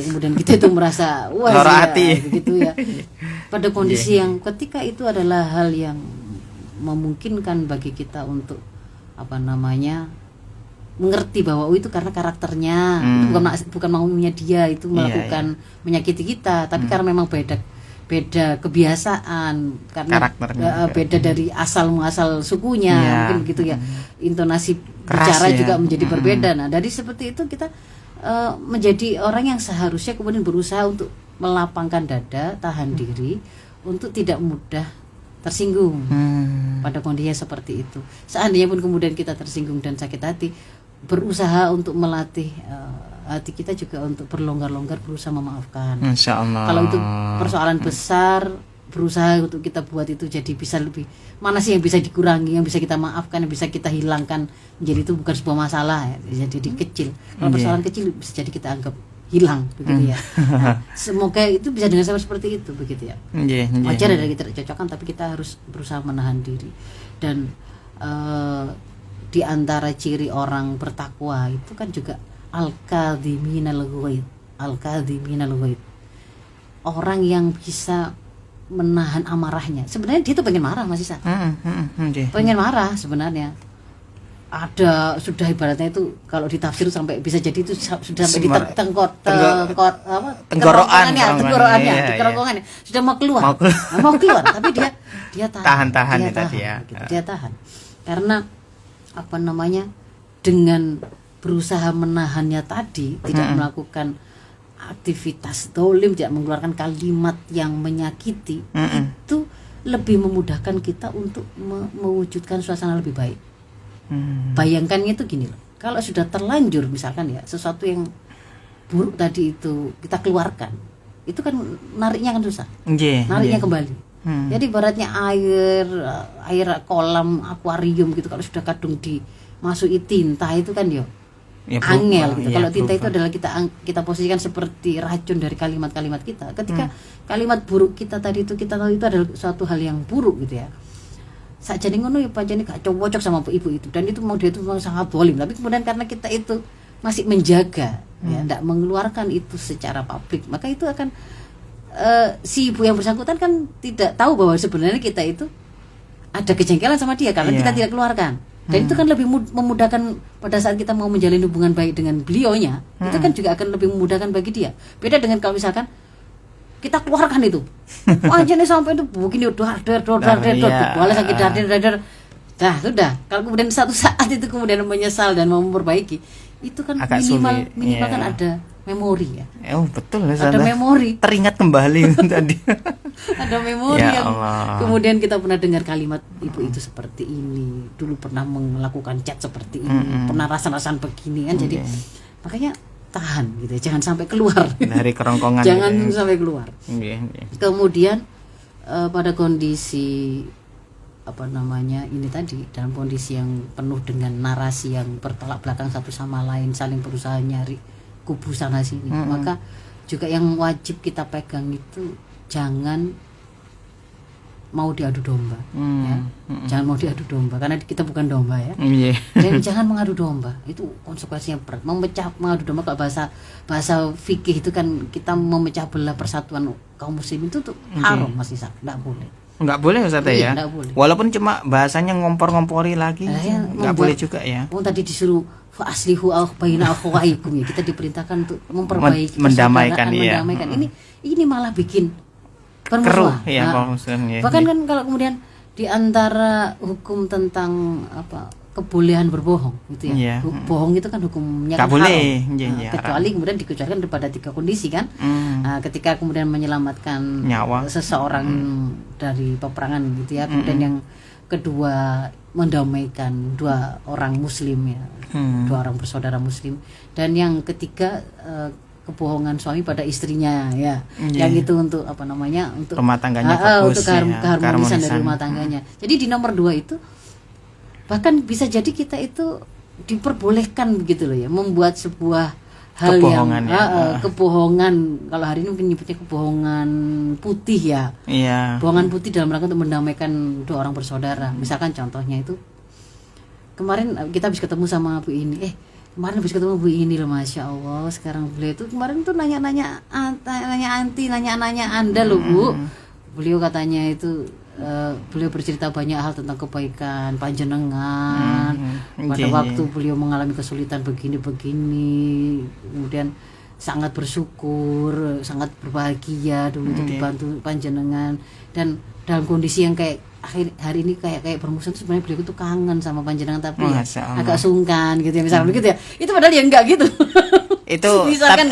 kemudian kita itu merasa wah hati begitu ya. pada kondisi yang ketika itu adalah hal yang memungkinkan bagi kita untuk mengerti bahwa itu karena karakternya, itu bukan maunya dia itu melakukan menyakiti kita, tapi karena memang beda kebiasaan, karena beda dari asal muasal sukunya, mungkin begitu ya, intonasi bicara juga menjadi berbeda. Nah dari seperti itu kita menjadi orang yang seharusnya kemudian berusaha untuk melapangkan dada, tahan diri untuk tidak mudah tersinggung pada kondisi seperti itu. Seandainya pun kemudian kita tersinggung dan sakit hati, berusaha untuk melatih hati kita juga untuk berlonggar-longgar, berusaha memaafkan. Insya Allah. Kalau itu persoalan besar, berusaha untuk kita buat itu jadi bisa lebih, mana sih yang bisa dikurangi, yang bisa kita maafkan, yang bisa kita hilangkan, menjadi itu bukan sebuah masalah ya, bisa jadi kecil. Kalau persoalan kecil bisa jadi kita anggap hilang begitu ya. Nah, semoga itu bisa dengan sama seperti itu begitu ya. Wajar ada kita tidak cocokan, tapi kita harus berusaha menahan diri. Dan di antara ciri orang bertakwa itu kan juga al-kadhiminal ghaid. Orang yang bisa menahan amarahnya. Sebenarnya dia tuh pengen marah Mas Isa. Pengen marah sebenarnya. Ada sudah ibaratnya itu kalau ditafsir sampai bisa jadi itu sudah sampai di tenggorokan di kerongkongan sudah mau keluar tapi dia tahan dia tahan karena dengan berusaha menahannya tadi, tidak melakukan aktivitas dolim, tidak mengeluarkan kalimat yang menyakiti, itu lebih memudahkan kita untuk mewujudkan suasana lebih baik. Bayangkannya itu gini loh, kalau sudah terlanjur misalkan ya sesuatu yang buruk tadi itu kita keluarkan, itu kan nariknya kan susah, nariknya kembali. Jadi ibaratnya air kolam akuarium gitu, kalau sudah kadung dimasuki tinta itu kan angel gitu. Kalau tinta itu adalah kita posisikan seperti racun dari kalimat-kalimat kita. Ketika kalimat buruk kita tadi itu kita tahu itu adalah suatu hal yang buruk gitu ya. Sakjane ngono ya pancene gak cocok sama ibu itu, dan itu mau dia itu memang sangat zalim, tapi kemudian karena kita itu masih menjaga ya, tidak mengeluarkan itu secara publik, maka itu akan si ibu yang bersangkutan kan tidak tahu bahwa sebenarnya kita itu ada kejengkelan sama dia karena kita tidak keluarkan. Dan itu kan lebih memudahkan pada saat kita mau menjalin hubungan baik dengan beliaunya, itu kan juga akan lebih memudahkan bagi dia. Beda dengan kalau misalkan kita keluarkan itu, aja nih sampai itu begini boleh sakit dar. Nah sudah, kalau kemudian satu saat itu kemudian menyesal dan mau memperbaiki, itu kan minimal kan ada memori ya. Betul. Ada memori. Teringat kembali tadi. Ada memori yang kemudian kita pernah dengar kalimat ibu itu seperti ini, dulu pernah melakukan chat seperti ini, pernah rasa-rasaan begini kan. Jadi makanya tahan gitu, jangan sampai keluar dari kerongkongan. Jangan sampai keluar. Kemudian pada kondisi ini tadi, dalam kondisi yang penuh dengan narasi yang bertolak belakang satu sama lain, saling berusaha nyari kubu sana sini, maka juga yang wajib kita pegang itu jangan mau diadu domba, ya. Jangan mau diadu domba karena kita bukan domba ya. Dan jangan mengadu domba, itu konsekuensinya berat. Mengadu domba kalau bahasa fikih itu kan kita memecah belah persatuan kaum muslim itu tuh haram, Mas Isa, enggak boleh. Enggak boleh Ustaz ya. Walaupun cuma bahasanya ngompor-ngompori lagi, enggak boleh juga ya. Tadi disuruh fa aslihu baina akhawaikum ya, kita diperintahkan untuk memperbaiki mendamaikan. Ini malah bikin keruh ya, bahkan kan kalau kemudian di antara hukum tentang kebolehan berbohong gitu ya. Bohong itu kan hukumnya kan boleh, kecuali kemudian dikecualikan pada 3 kondisi kan. Ketika kemudian menyelamatkan nyawa seseorang dari peperangan gitu ya. Kemudian yang kedua mendamaikan 2 orang muslim ya, 2 orang bersaudara muslim. Dan yang ketiga kebohongan suami pada istrinya ya, yang itu untuk untuk rumah tangganya fokus, untuk keharmonisan dari rumah tangganya. Jadi di nomor 2 itu bahkan bisa jadi kita itu diperbolehkan begitu loh ya, membuat sebuah hal kebohongan kebohongan, kalau hari ini mungkin nyebutnya kebohongan putih ya. Bohongan putih dalam rangka untuk mendamaikan 2 orang bersaudara. Misalkan contohnya itu kemarin kita habis ketemu sama Bu ini, kemarin habis ketemu Bu ini loh, Masya Allah, sekarang beliau itu kemarin tuh nanya Anda loh Bu, beliau katanya itu beliau bercerita banyak hal tentang kebaikan panjenengan pada waktu beliau mengalami kesulitan begini-begini, kemudian sangat bersyukur, sangat berbahagia dulu itu dibantu panjenengan, dan dalam kondisi yang kayak hari ini kayak bermusuhan, sebenarnya beliau itu kangen sama panjenengan tapi agak sungkan gitu ya, misalnya begitu ya. Itu padahal ya enggak gitu. Itu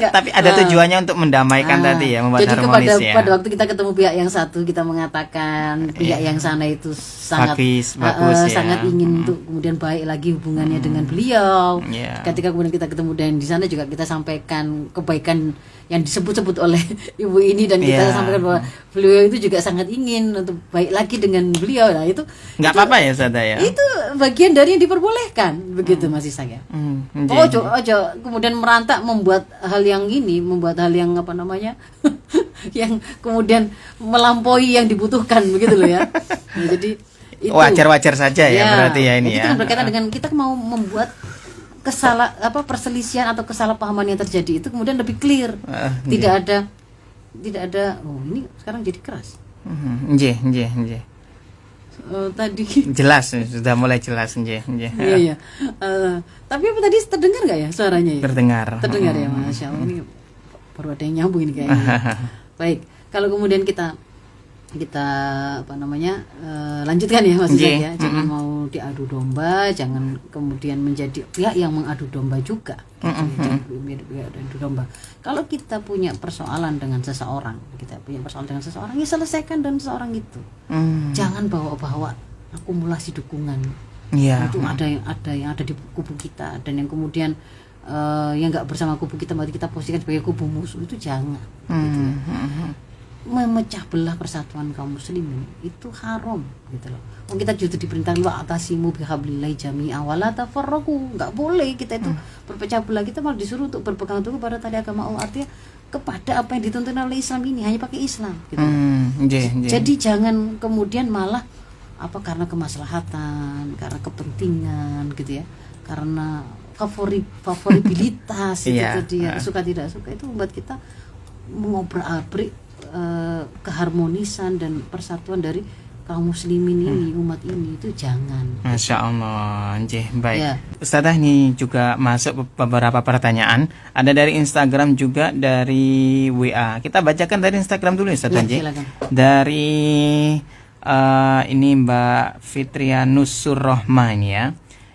tapi ada tujuannya untuk mendamaikan tadi ya, membuat jadi harmonis ya. pada waktu kita ketemu pihak yang satu, kita mengatakan pihak yang sana itu sangat bagus ya. Sangat ingin untuk kemudian baik lagi hubungannya dengan beliau. Ketika kemudian kita ketemu dan di sana juga kita sampaikan kebaikan yang disebut-sebut oleh ibu ini, dan kita sampaikan bahwa beliau itu juga sangat ingin untuk baik lagi dengan beliau. Nah itu nggak apa-apa ya Sada ya. Itu bagian dari yang diperbolehkan begitu masih saya. Ojo kemudian merantak membuat hal yang apa namanya yang kemudian melampaui yang dibutuhkan begitu loh ya. Nah, jadi itu wajar-wajar saja ya berarti ya ini ya. Itu kan berkaitan dengan kita mau membuat perselisihan atau kesalahpahaman yang terjadi itu kemudian lebih clear. Tidak ada oh ini sekarang jadi keras. Nggih. Tadi jelas, sudah mulai jelas nggih. Iya. Tapi apa tadi terdengar nggak ya suaranya ya? Terdengar ya, Masya Allah, ini baru ada yang nyambung ini kayaknya. Baik, kalau kemudian kita apa namanya lanjutkan ya maksud saya, jangan mau diadu domba, jangan kemudian menjadi pihak yang mengadu domba juga. Jangan adu domba. Kalau kita punya persoalan dengan seseorang, ya selesaikan dengan seseorang itu. Jangan bawa-bawa akumulasi dukungan. Itu ada yang ada di kubu kita, dan yang kemudian yang nggak bersama kubu kita berarti kita posisikan sebagai kubu musuh, itu jangan. Gitu ya. Memecah belah persatuan kaum muslimin itu haram gitu loh. Kita juga diperintah wa atasimu bihablillahi jami'a wa la tafarraqu. Enggak boleh kita itu berpecah belah, kita malah disuruh untuk berpegang teguh pada tali agama Allah, artinya kepada apa yang dituntut oleh Islam ini, hanya pakai Islam gitu. Jadi jangan kemudian malah karena kemaslahatan, karena kepentingan gitu ya, karena favoribilitas itu tadi ya, suka tidak suka, itu membuat kita mengobrak-abrik keharmonisan dan persatuan dari kaum muslimin ini, umat ini, itu jangan. Masya Allah, baik. Ustazah, ini juga masuk beberapa pertanyaan. Ada dari Instagram juga dari WA. Kita bacakan dari Instagram dulu Ustazah. Dari ini Mbak Fitrianus Surrohma ini ya.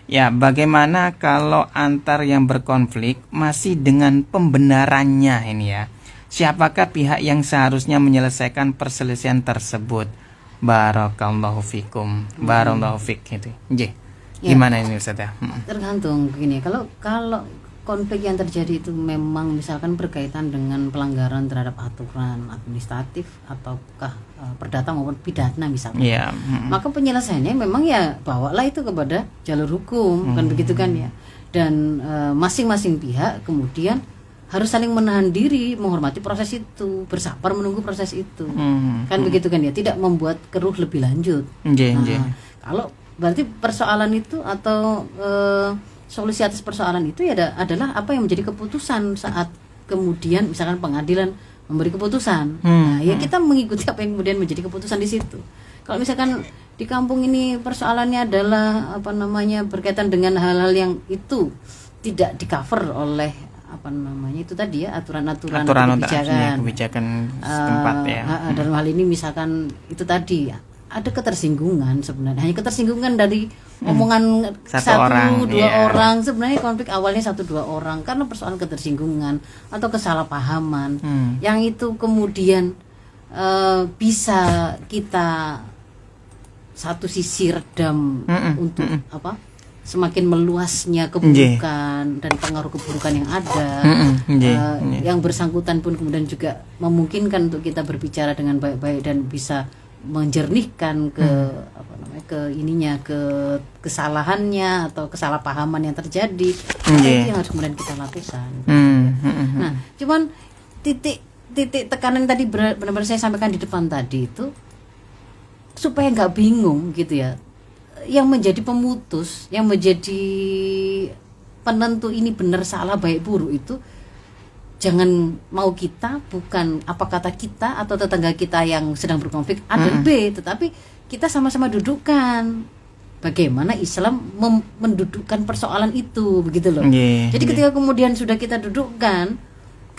Ya, bagaimana kalau antar yang berkonflik masih dengan pembenarannya ini ya? Siapakah pihak yang seharusnya menyelesaikan perselisihan tersebut? Barakallahu fikum. Barakallahu fik gitu. Gimana ini Ustaz ya? Tergantung begini, kalau konflik yang terjadi itu memang misalkan berkaitan dengan pelanggaran terhadap aturan administratif ataukah perdata maupun pidana misalnya. Maka penyelesaiannya memang ya bawalah itu kepada jalur hukum, kan begitu kan ya. Dan masing-masing pihak kemudian harus saling menahan diri, menghormati proses itu, bersabar menunggu proses itu, kan begitu kan ya, tidak membuat keruh lebih lanjut. Kalau berarti persoalan itu atau solusi atas persoalan itu ya adalah apa yang menjadi keputusan saat kemudian misalkan pengadilan memberi keputusan. Ya kita mengikuti apa yang kemudian menjadi keputusan di situ. Kalau misalkan di kampung ini persoalannya adalah berkaitan dengan hal-hal yang itu tidak di-cover oleh itu tadi ya, aturan-aturan kebijakan setempat ya. Dalam hal ini misalkan itu tadi ya, ada ketersinggungan sebenarnya, hanya ketersinggungan dari omongan satu dua orang, sebenarnya konflik awalnya 1-2 orang karena persoalan ketersinggungan atau kesalahpahaman yang itu kemudian bisa kita satu sisi redam untuk semakin meluasnya keburukan dan pengaruh keburukan yang ada. Yang bersangkutan pun kemudian juga memungkinkan untuk kita berbicara dengan baik-baik dan bisa menjernihkan ke kesalahannya atau kesalahpahaman yang terjadi. Itu yang harus kemudian kita lakukan. Nah, cuman titik tekanan tadi benar-benar saya sampaikan di depan tadi itu supaya nggak bingung gitu ya. Yang menjadi pemutus, yang menjadi penentu ini benar salah baik buruk itu jangan mau kita bukan apa kata kita atau tetangga kita yang sedang berkonflik A dan B, tetapi kita sama-sama dudukkan bagaimana Islam mendudukkan persoalan itu, begitu loh. Jadi ketika kemudian sudah kita dudukkan,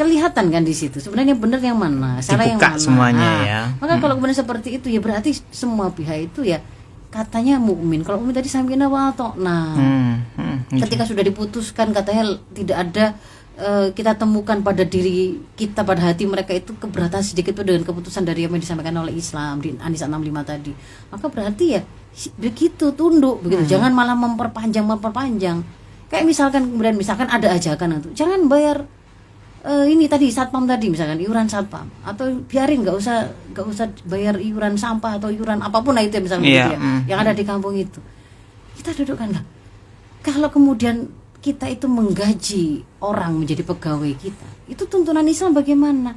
kelihatan kan di situ sebenarnya benar yang mana, salah yang mana. Semuanya ya. Maka kalau kemudian seperti itu ya berarti semua pihak itu ya katanya mukmin. Kalau mukmin tadi samina wa ta'na. Ketika sudah diputuskan katanya tidak ada kita temukan pada diri kita, pada hati mereka itu keberatan sedikit pun dengan keputusan dari yang disampaikan oleh Islam di An-Nisa 65 tadi, maka berarti ya begitu, tunduk begitu. Jangan malah memperpanjang. Kayak misalkan ada ajakan untuk jangan bayar ini tadi satpam tadi, misalkan iuran satpam, atau biarin nggak usah bayar iuran sampah atau iuran apapun lah itu ya, misalnya gitu ya, yang ada di kampung itu. Kita dudukkan lah. Kalau kemudian kita itu menggaji orang menjadi pegawai kita, itu tuntunan Islam bagaimana?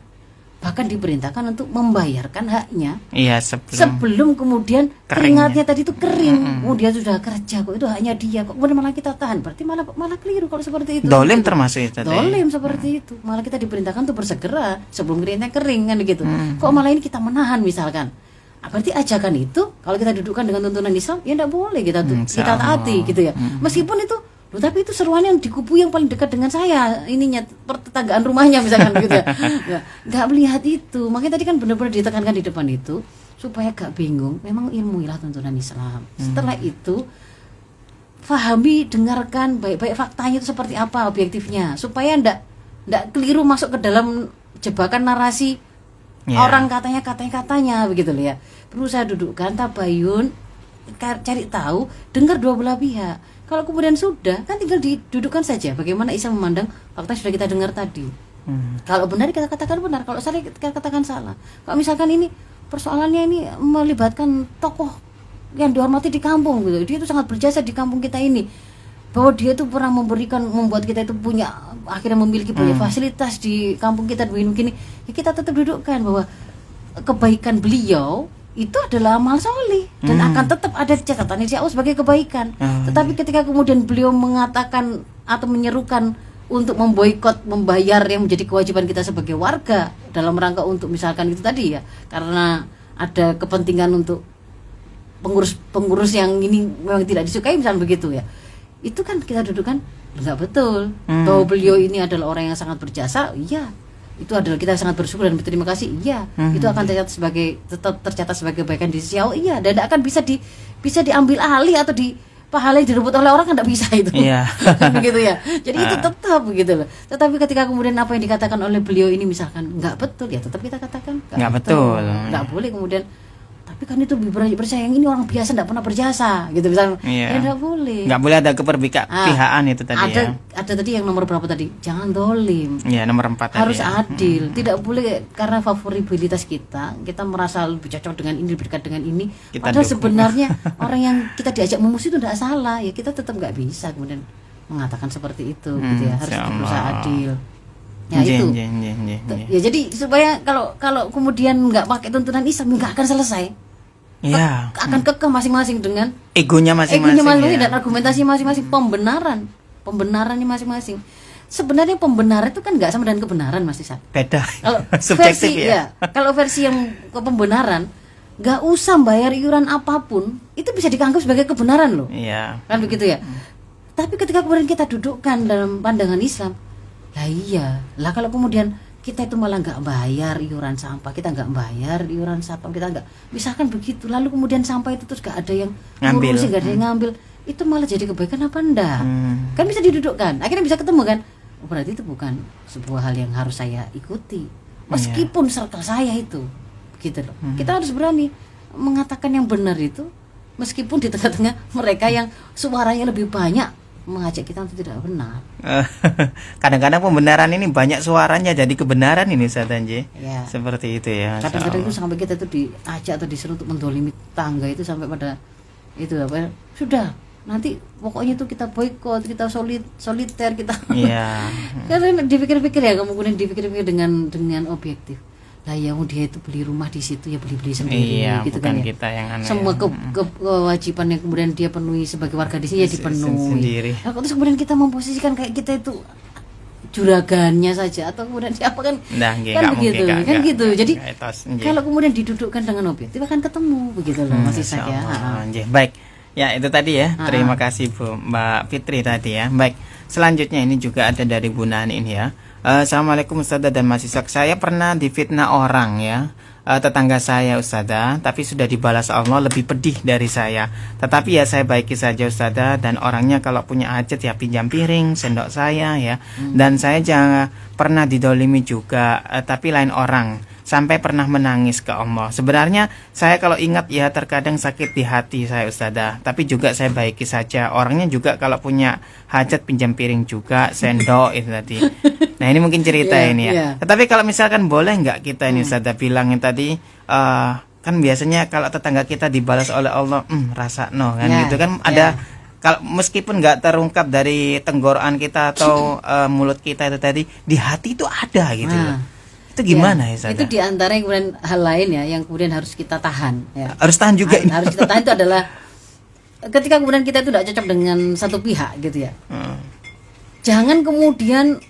Bahkan diperintahkan untuk membayarkan haknya. Iya, sebelum kemudian keringatnya tadi itu kering. Dia sudah kerja kok, itu haknya dia, kok kemudian malah kita tahan. Berarti malah keliru kalau seperti itu. Dolim termasuk itu. Dolim seperti itu. Malah kita diperintahkan untuk bersegera sebelum keringatnya kering kan begitu. Kok malah ini kita menahan misalkan. Berarti ajakan itu kalau kita dudukkan dengan tuntunan Islam ya tidak boleh kita taati gitu ya. Meskipun itu tapi itu seruannya yang di kubu yang paling dekat dengan saya, ininya pertetanggaan rumahnya misalkan gitu ya. Nggak melihat itu. Makanya tadi kan benar-benar ditekankan di depan itu supaya gak bingung. Memang ilmuilah tuntunan Islam. Setelah itu fahami, dengarkan baik-baik faktanya itu seperti apa objektifnya, supaya ndak keliru masuk ke dalam jebakan narasi orang katanya begitu loh ya. Perlu saya dudukkan, tabayun, cari tahu, dengar dua belah pihak. Kalau kemudian sudah, kan tinggal didudukkan saja bagaimana Islam memandang fakta yang sudah kita dengar tadi. Kalau benar kita katakan benar, kalau salah kita katakan salah. Kalau misalkan ini persoalannya ini melibatkan tokoh yang dihormati di kampung gitu, dia itu sangat berjasa di kampung kita ini, bahwa dia itu pernah membuat kita itu punya, akhirnya memiliki banyak fasilitas di kampung kita begini-begini, ya kita tetap dudukkan bahwa kebaikan beliau itu adalah amal soleh dan akan tetap ada catatan di Allah sebagai kebaikan. Tetapi ketika kemudian beliau mengatakan atau menyerukan untuk memboikot membayar yang menjadi kewajiban kita sebagai warga dalam rangka untuk misalkan itu tadi ya, karena ada kepentingan untuk pengurus yang ini memang tidak disukai misalnya begitu ya, itu kan kita dudukkan enggak betul bahwa beliau ini adalah orang yang sangat berjasa. Iya, itu adalah kita sangat bersyukur dan berterima kasih. Iya, itu akan tetap tercatat sebagai kebaikan di sisi Allah. Iya, dan akan bisa diambil alih atau pahala yang direbut oleh orang kan tidak bisa itu. Iya. Begitu ya. Jadi itu tetap begitu loh. Tetapi ketika kemudian apa yang dikatakan oleh beliau ini misalkan enggak betul, ya tetap kita katakan enggak betul. Enggak boleh kemudian tapi kan itu berjasa, yang ini orang biasa tidak pernah berjasa gitu misalnya. Ya enggak boleh. Enggak boleh ada keberpihakan itu tadi ya. Ada tadi yang nomor berapa tadi? Jangan dolim. Iya, nomor 4 tadi. Harus adil. Tidak boleh karena favorabilitas kita merasa lebih cocok dengan ini, lebih dekat dengan ini. Padahal sebenarnya orang yang kita diajak memusuhi itu tidak salah. Ya kita tetap enggak bisa kemudian mengatakan seperti itu gitu ya. Harus berusaha adil. Ya itu. Ya jadi supaya kalau kemudian nggak pakai tuntunan Islam nggak akan selesai. Ya. Akan kekeh masing-masing dengan egonya masing-masing dan argumentasi masing-masing, pembenarannya masing-masing. Sebenarnya pembenaran itu kan nggak sama dengan kebenaran, Mas Isa. Beda. Kalau versi ya. Kalau versi yang pembenaran nggak usah bayar iuran apapun itu bisa dianggap sebagai kebenaran loh. Iya. Kan begitu ya. Tapi ketika kemudian kita dudukkan dalam pandangan Islam, lah kalau kemudian kita itu malah nggak bayar iuran sampah, kita nggak bayar iuran satpam, kita nggak, misalkan begitu, lalu kemudian sampah itu terus nggak ada yang ngurusin, nggak ada yang ngambil, itu malah jadi kebaikan apa enggak? Kan bisa didudukkan, akhirnya bisa ketemu kan? Berarti itu bukan sebuah hal yang harus saya ikuti, meskipun circle saya itu, gitu loh. Kita harus berani mengatakan yang benar itu, meskipun di tengah-tengah mereka yang suaranya lebih banyak mengajak kita untuk tidak benar. Kadang-kadang pembenaran ini banyak suaranya jadi kebenaran ini Ustaz Anje. Ya. Seperti itu ya. Kadang-kadang itu sampai kita itu diajak atau disuruh untuk mendolimi tangga itu sampai pada itu apa? Sudah, nanti pokoknya itu kita boikot, kita soliter kita. Iya. Karena dipikir-pikir ya, kemudian dipikir-pikir dengan objektif. Lah ya dia itu beli rumah di situ ya beli sendiri gitu kan ya. Kita yang aneh. Semua kewajiban yang kemudian dia penuhi sebagai warga di sini ya dipenuhi. Nah, terus kemudian kita memposisikan kayak kita itu juragannya saja atau kemudian siapa kan Nah, kan begitu mungkin, kan gitu. Jadi nggih. kalau kemudian didudukkan dengan objektif akan ketemu begitu loh Mas Ishak ya. Nggih, baik. Ya, itu tadi ya. Terima kasih Bu Mbak Fitri tadi ya. Baik. Selanjutnya ini juga ada dari Bu Nani ini ya. Assalamualaikum Ustazah dan Mas Ishak. Saya pernah difitnah orang ya. Tetangga saya Ustazah, tapi sudah dibalas Allah lebih pedih dari saya. Tetapi ya saya baiki saja Ustazah, dan orangnya kalau punya hajat ya pinjam piring, sendok saya ya. Dan saya jangan pernah didolimi juga, tapi lain orang. Sampai pernah menangis ke Allah. Sebenarnya saya kalau ingat ya terkadang sakit di hati saya Ustazah, tapi juga saya baiki saja. Orangnya juga kalau punya hajat pinjam piring juga, sendok itu tadi. Nah ini mungkin cerita ini ya. Tetapi kalau misalkan boleh nggak kita ini Ustazah bilangin tadi, kan biasanya kalau tetangga kita dibalas oleh Allah, rasa no kan gitu kan ada. Kalau meskipun nggak terungkap dari tenggorokan kita atau mulut kita itu tadi, di hati itu ada gitu loh. Itu gimana ya Ustazah? Itu diantara yang kemudian hal lain ya yang kemudian harus kita tahan ya. Harus tahan juga ini. Harus kita tahan itu adalah ketika kemudian kita itu tidak cocok dengan satu pihak gitu ya. Jangan kemudian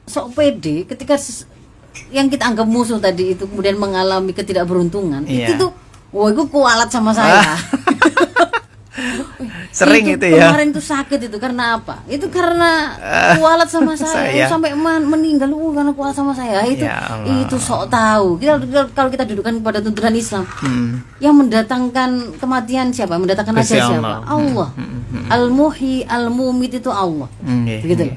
sok pede ketika yang kita anggap musuh tadi itu kemudian mengalami ketidakberuntungan. Itu tuh wah itu kualat sama saya. Sering itu ya. Kemarin tuh sakit itu karena apa? Itu karena kualat sama saya. Sampai meninggal karena kualat sama saya. Itu sok tahu. Kalau kita dudukan pada tuntunan Islam, yang mendatangkan kematian siapa? Mendatangkan ajal siapa? Allah. Al-Muhyi, Al-Mumit itu Allah. Begitu.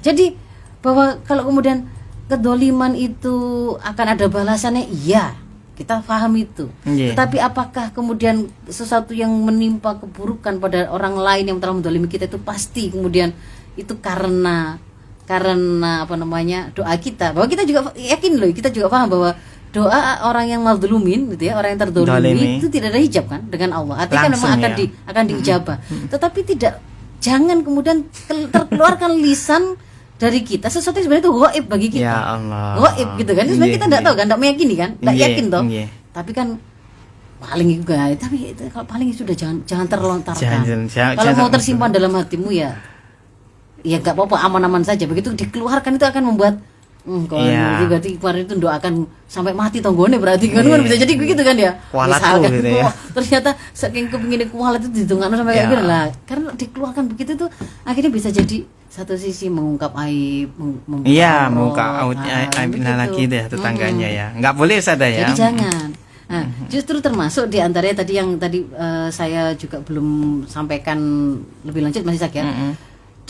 Jadi bahwa kalau kemudian kedoliman itu akan ada balasannya, iya. Kita paham itu. Tetapi apakah kemudian sesuatu yang menimpa keburukan pada orang lain yang telah mendolimi kita itu pasti kemudian itu karena apa namanya doa kita? Bahwa kita juga yakin loh, kita juga paham bahwa doa orang yang mazlumin gitu ya, orang yang terdolimi itu tidak ada hijab kan dengan Allah. Artinya kan memang akan diijabah. Tetapi jangan kemudian terkeluarkan lisan dari kita sesuatu yang sebenarnya itu gaib bagi kita. Ya Allah. Gaib gitu kan. Sebenarnya kita enggak tahu kan, enggak meyakini kan? Enggak yakin toh. Tapi kan paling juga, tapi itu kalau paling sudah jangan terlontarkan. Kalau mau tersimpan dalam hatimu ya enggak apa-apa, aman-aman saja. Begitu dikeluarkan itu akan membuat berarti kemarin itu doakan sampai mati tonggone berarti kan bisa jadi begitu kan ya. Misalkan gitu ya. Ternyata saking kepingin kualat itu didongakno sampai kayak gitu lah. Karena dikeluarkan begitu tuh akhirnya bisa jadi satu sisi mengungkap aib, mengungkap aib lagi deh tetangganya ya. Enggak boleh Ustazah ya. Jadi jangan. Nah, justru termasuk di antaranya tadi yang saya juga belum sampaikan lebih lanjut Mas Ishak ya.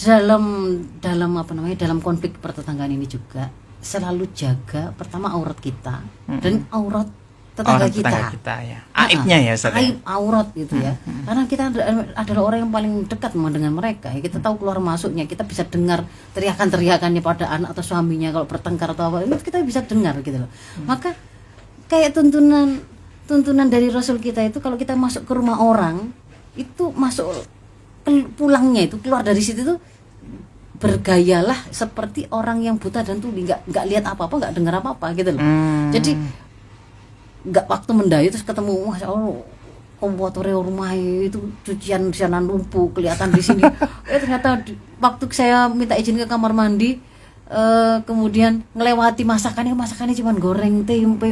Dalam apa namanya? Dalam konflik pertetanggaan ini juga selalu jaga pertama aurat kita dan aurat tetangga kita ya. Aibnya ya Ustaz. Aib aurat gitu ya. Karena kita adalah orang yang paling dekat dengan mereka ya. Kita tahu keluar masuknya, kita bisa dengar teriakan-teriakannya pada anak atau suaminya kalau bertengkar atau apa, itu kita bisa dengar gitu loh. Maka kayak tuntunan dari Rasul kita itu kalau kita masuk ke rumah orang itu pulangnya itu keluar dari situ tuh bergayalah seperti orang yang buta dan tuli, nggak lihat apa-apa, nggak dengar apa-apa gitu loh. Jadi nggak waktu mendayu terus ketemu Masya Allah komputernya rumah itu cucian lumpuh kelihatan di sini. Ternyata waktu saya minta izin ke kamar mandi kemudian ngelewati masakannya cuma goreng tempe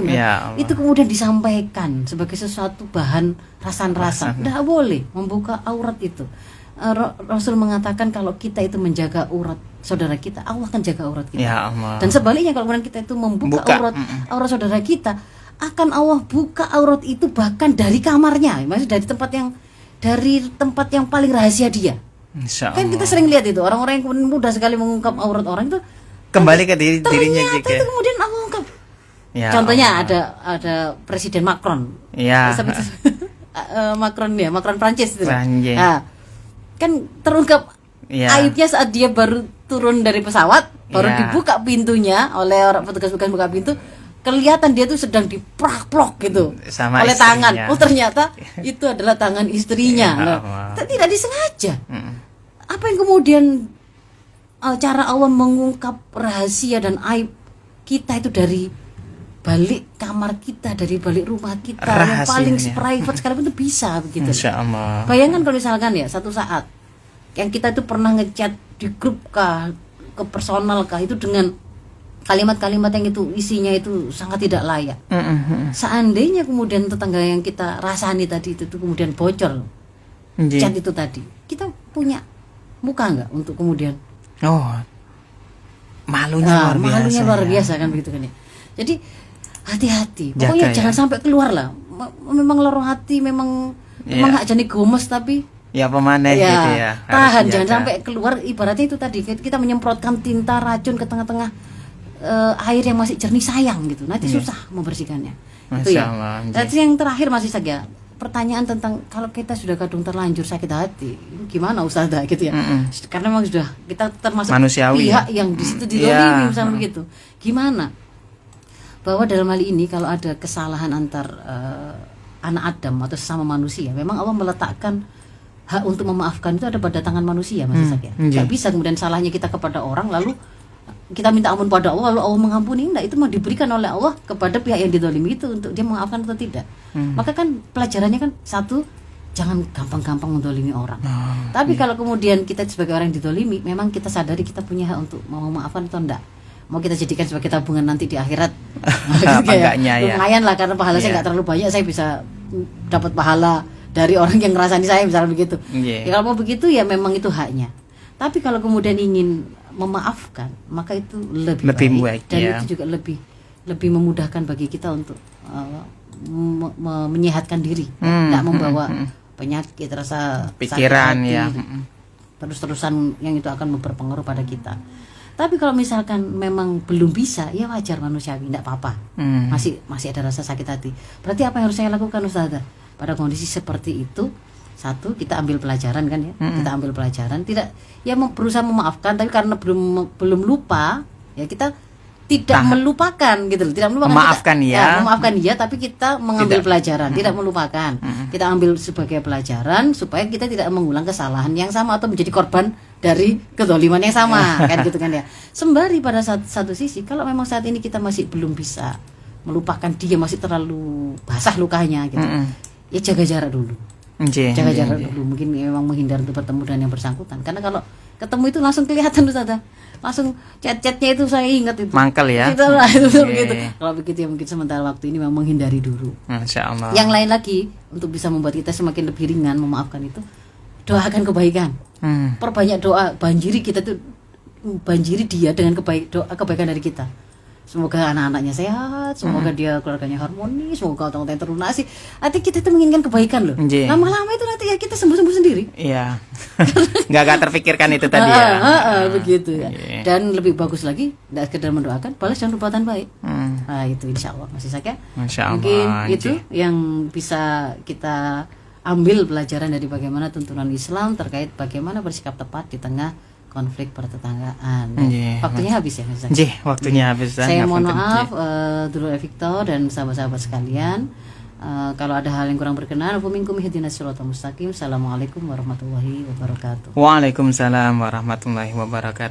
itu kemudian disampaikan sebagai sesuatu bahan rasan-rasan. Nggak boleh membuka aurat itu. Rasul mengatakan kalau kita itu menjaga aurat saudara kita, Allah akan jaga aurat kita. Ya Allah. Dan sebaliknya kalau kemudian kita itu membuka aurat saudara kita, akan Allah buka aurat itu bahkan dari kamarnya, maksudnya dari tempat yang paling rahasia dia. Kan kita sering lihat itu orang-orang yang kemudian mudah sekali mengungkap aurat orang itu kembali ke dirinya juga. Ternyata itu kemudian Allah ungkap. Ya, contohnya ada Presiden Macron. Ya. Macron Prancis itu. Nah, kan terungkap aibnya saat dia baru turun dari pesawat, baru dibuka pintunya oleh orang petugas buka pintu, kelihatan dia tuh sedang diprak-plok gitu sama oleh istrinya. tangan. Ternyata itu adalah tangan istrinya. Tidak disengaja. Apa yang kemudian cara Allah mengungkap rahasia dan aib kita itu dari balik kamar kita, dari balik rumah kita, yang paling private sekalipun itu bisa begitu. Insyaallah. Bayangkan kalau misalkan ya satu saat yang kita itu pernah ngechat di grup kah, ke personal kah, itu dengan kalimat-kalimat yang itu isinya itu sangat tidak layak. Seandainya kemudian tetangga yang kita rasani tadi itu kemudian bocor chat itu tadi, kita punya muka nggak untuk kemudian malunya luar biasa kan begitu kan ya. Jadi hati-hati, pokoknya jangan sampai keluar lah. Memang lorong hati, memang hak jani gomes, tapi ya pemanah gitu ya. Tahan, jangan sampai keluar. Ibaratnya itu tadi kita menyemprotkan tinta racun ke tengah-tengah air yang masih jernih, sayang gitu. Nanti susah membersihkannya. Itu ya. Nanti yang terakhir masih saja pertanyaan tentang kalau kita sudah kadung terlanjur sakit hati, gimana Ustazah gitu ya. Karena memang sudah kita termasuk manusiawi pihak yang di situ didolimi misalnya begitu. Gimana? Bahwa dalam hal ini kalau ada kesalahan antar anak Adam atau sesama manusia, memang Allah meletakkan hak untuk memaafkan itu ada pada tangan manusia, Mas Ishak ya. Gak bisa kemudian salahnya kita kepada orang lalu kita minta ampun pada Allah lalu Allah mengampuni. Enggak, itu mau diberikan oleh Allah kepada pihak yang didolimi itu untuk dia memaafkan atau tidak. Maka kan pelajarannya kan satu, jangan gampang-gampang mendolimi orang. Tapi kalau kemudian kita sebagai orang yang didolimi, memang kita sadari kita punya hak untuk memaafkan atau enggak. Mau kita jadikan sebagai tabungan nanti di akhirat. Lumayan lah, karena pahala saya nggak terlalu banyak, saya bisa dapat pahala dari orang yang ngerasani saya misalnya begitu. Ya, kalau mau begitu ya memang itu haknya. Tapi kalau kemudian ingin memaafkan, maka itu lebih baik dan itu juga lebih memudahkan bagi kita untuk menyehatkan diri, tidak membawa penyakit, rasa pikiran sakit hati, ya terus-terusan yang itu akan berpengaruh pada kita. Tapi kalau misalkan memang belum bisa, ya wajar, manusiawi, tidak apa-apa. Masih ada rasa sakit hati. Berarti apa yang harus saya lakukan, Ustazah? Pada kondisi seperti itu, satu, kita ambil pelajaran kan ya. Kita ambil pelajaran, tidak ya berusaha memaafkan, tapi karena belum lupa, ya kita tidak melupakan gitu loh. Tidak melupakan. Memaafkan ya, tapi kita mengambil pelajaran, tidak melupakan. Kita ambil sebagai pelajaran supaya kita tidak mengulang kesalahan yang sama atau menjadi korban dari kezaliman yang sama kan gitu kan ya. Sembari pada satu sisi kalau memang saat ini kita masih belum bisa melupakan dia, masih terlalu basah lukanya gitu. Ya jaga jarak dulu. Jaga jarak dulu, mungkin memang menghindar untuk bertemu dengan yang bersangkutan. Karena kalau ketemu itu langsung kelihatan Ustazah. Langsung chat-chatnya itu saya ingat itu. Mangkel ya. Itu begitu. Kalau begitu ya mungkin sementara waktu ini memang menghindari dulu. Masya Allah. Yang lain lagi untuk bisa membuat kita semakin lebih ringan memaafkan itu, doakan kebaikan. Perbanyak doa, banjiri dia dengan kebaikan dari kita. Semoga anak-anaknya sehat, semoga dia keluarganya harmonis, semoga orang-orang terlunasi. Artinya kita itu menginginkan kebaikan loh. Lama-lama itu nanti ya kita sembuh-sembuh sendiri. Iya. Nggak terpikirkan itu tadi ya. Begitu ya. Dan lebih bagus lagi, tidak sekedar mendoakan, balas dengan perbuatan baik. Nah itu insya Allah Mas Ishak ya. Mungkin itu yang bisa kita ambil pelajaran dari bagaimana tuntunan Islam terkait bagaimana bersikap tepat di tengah konflik pertetanggaan. Waktunya habis ya Mas. Waktunya habis. Saya mohon maaf Dulur Victor dan sahabat-sahabat sekalian. Kalau ada hal yang kurang berkenan, minkum ihdinas siratal mustaqim. Assalamualaikum warahmatullahi wabarakatuh. Waalaikumsalam warahmatullahi wabarakatuh.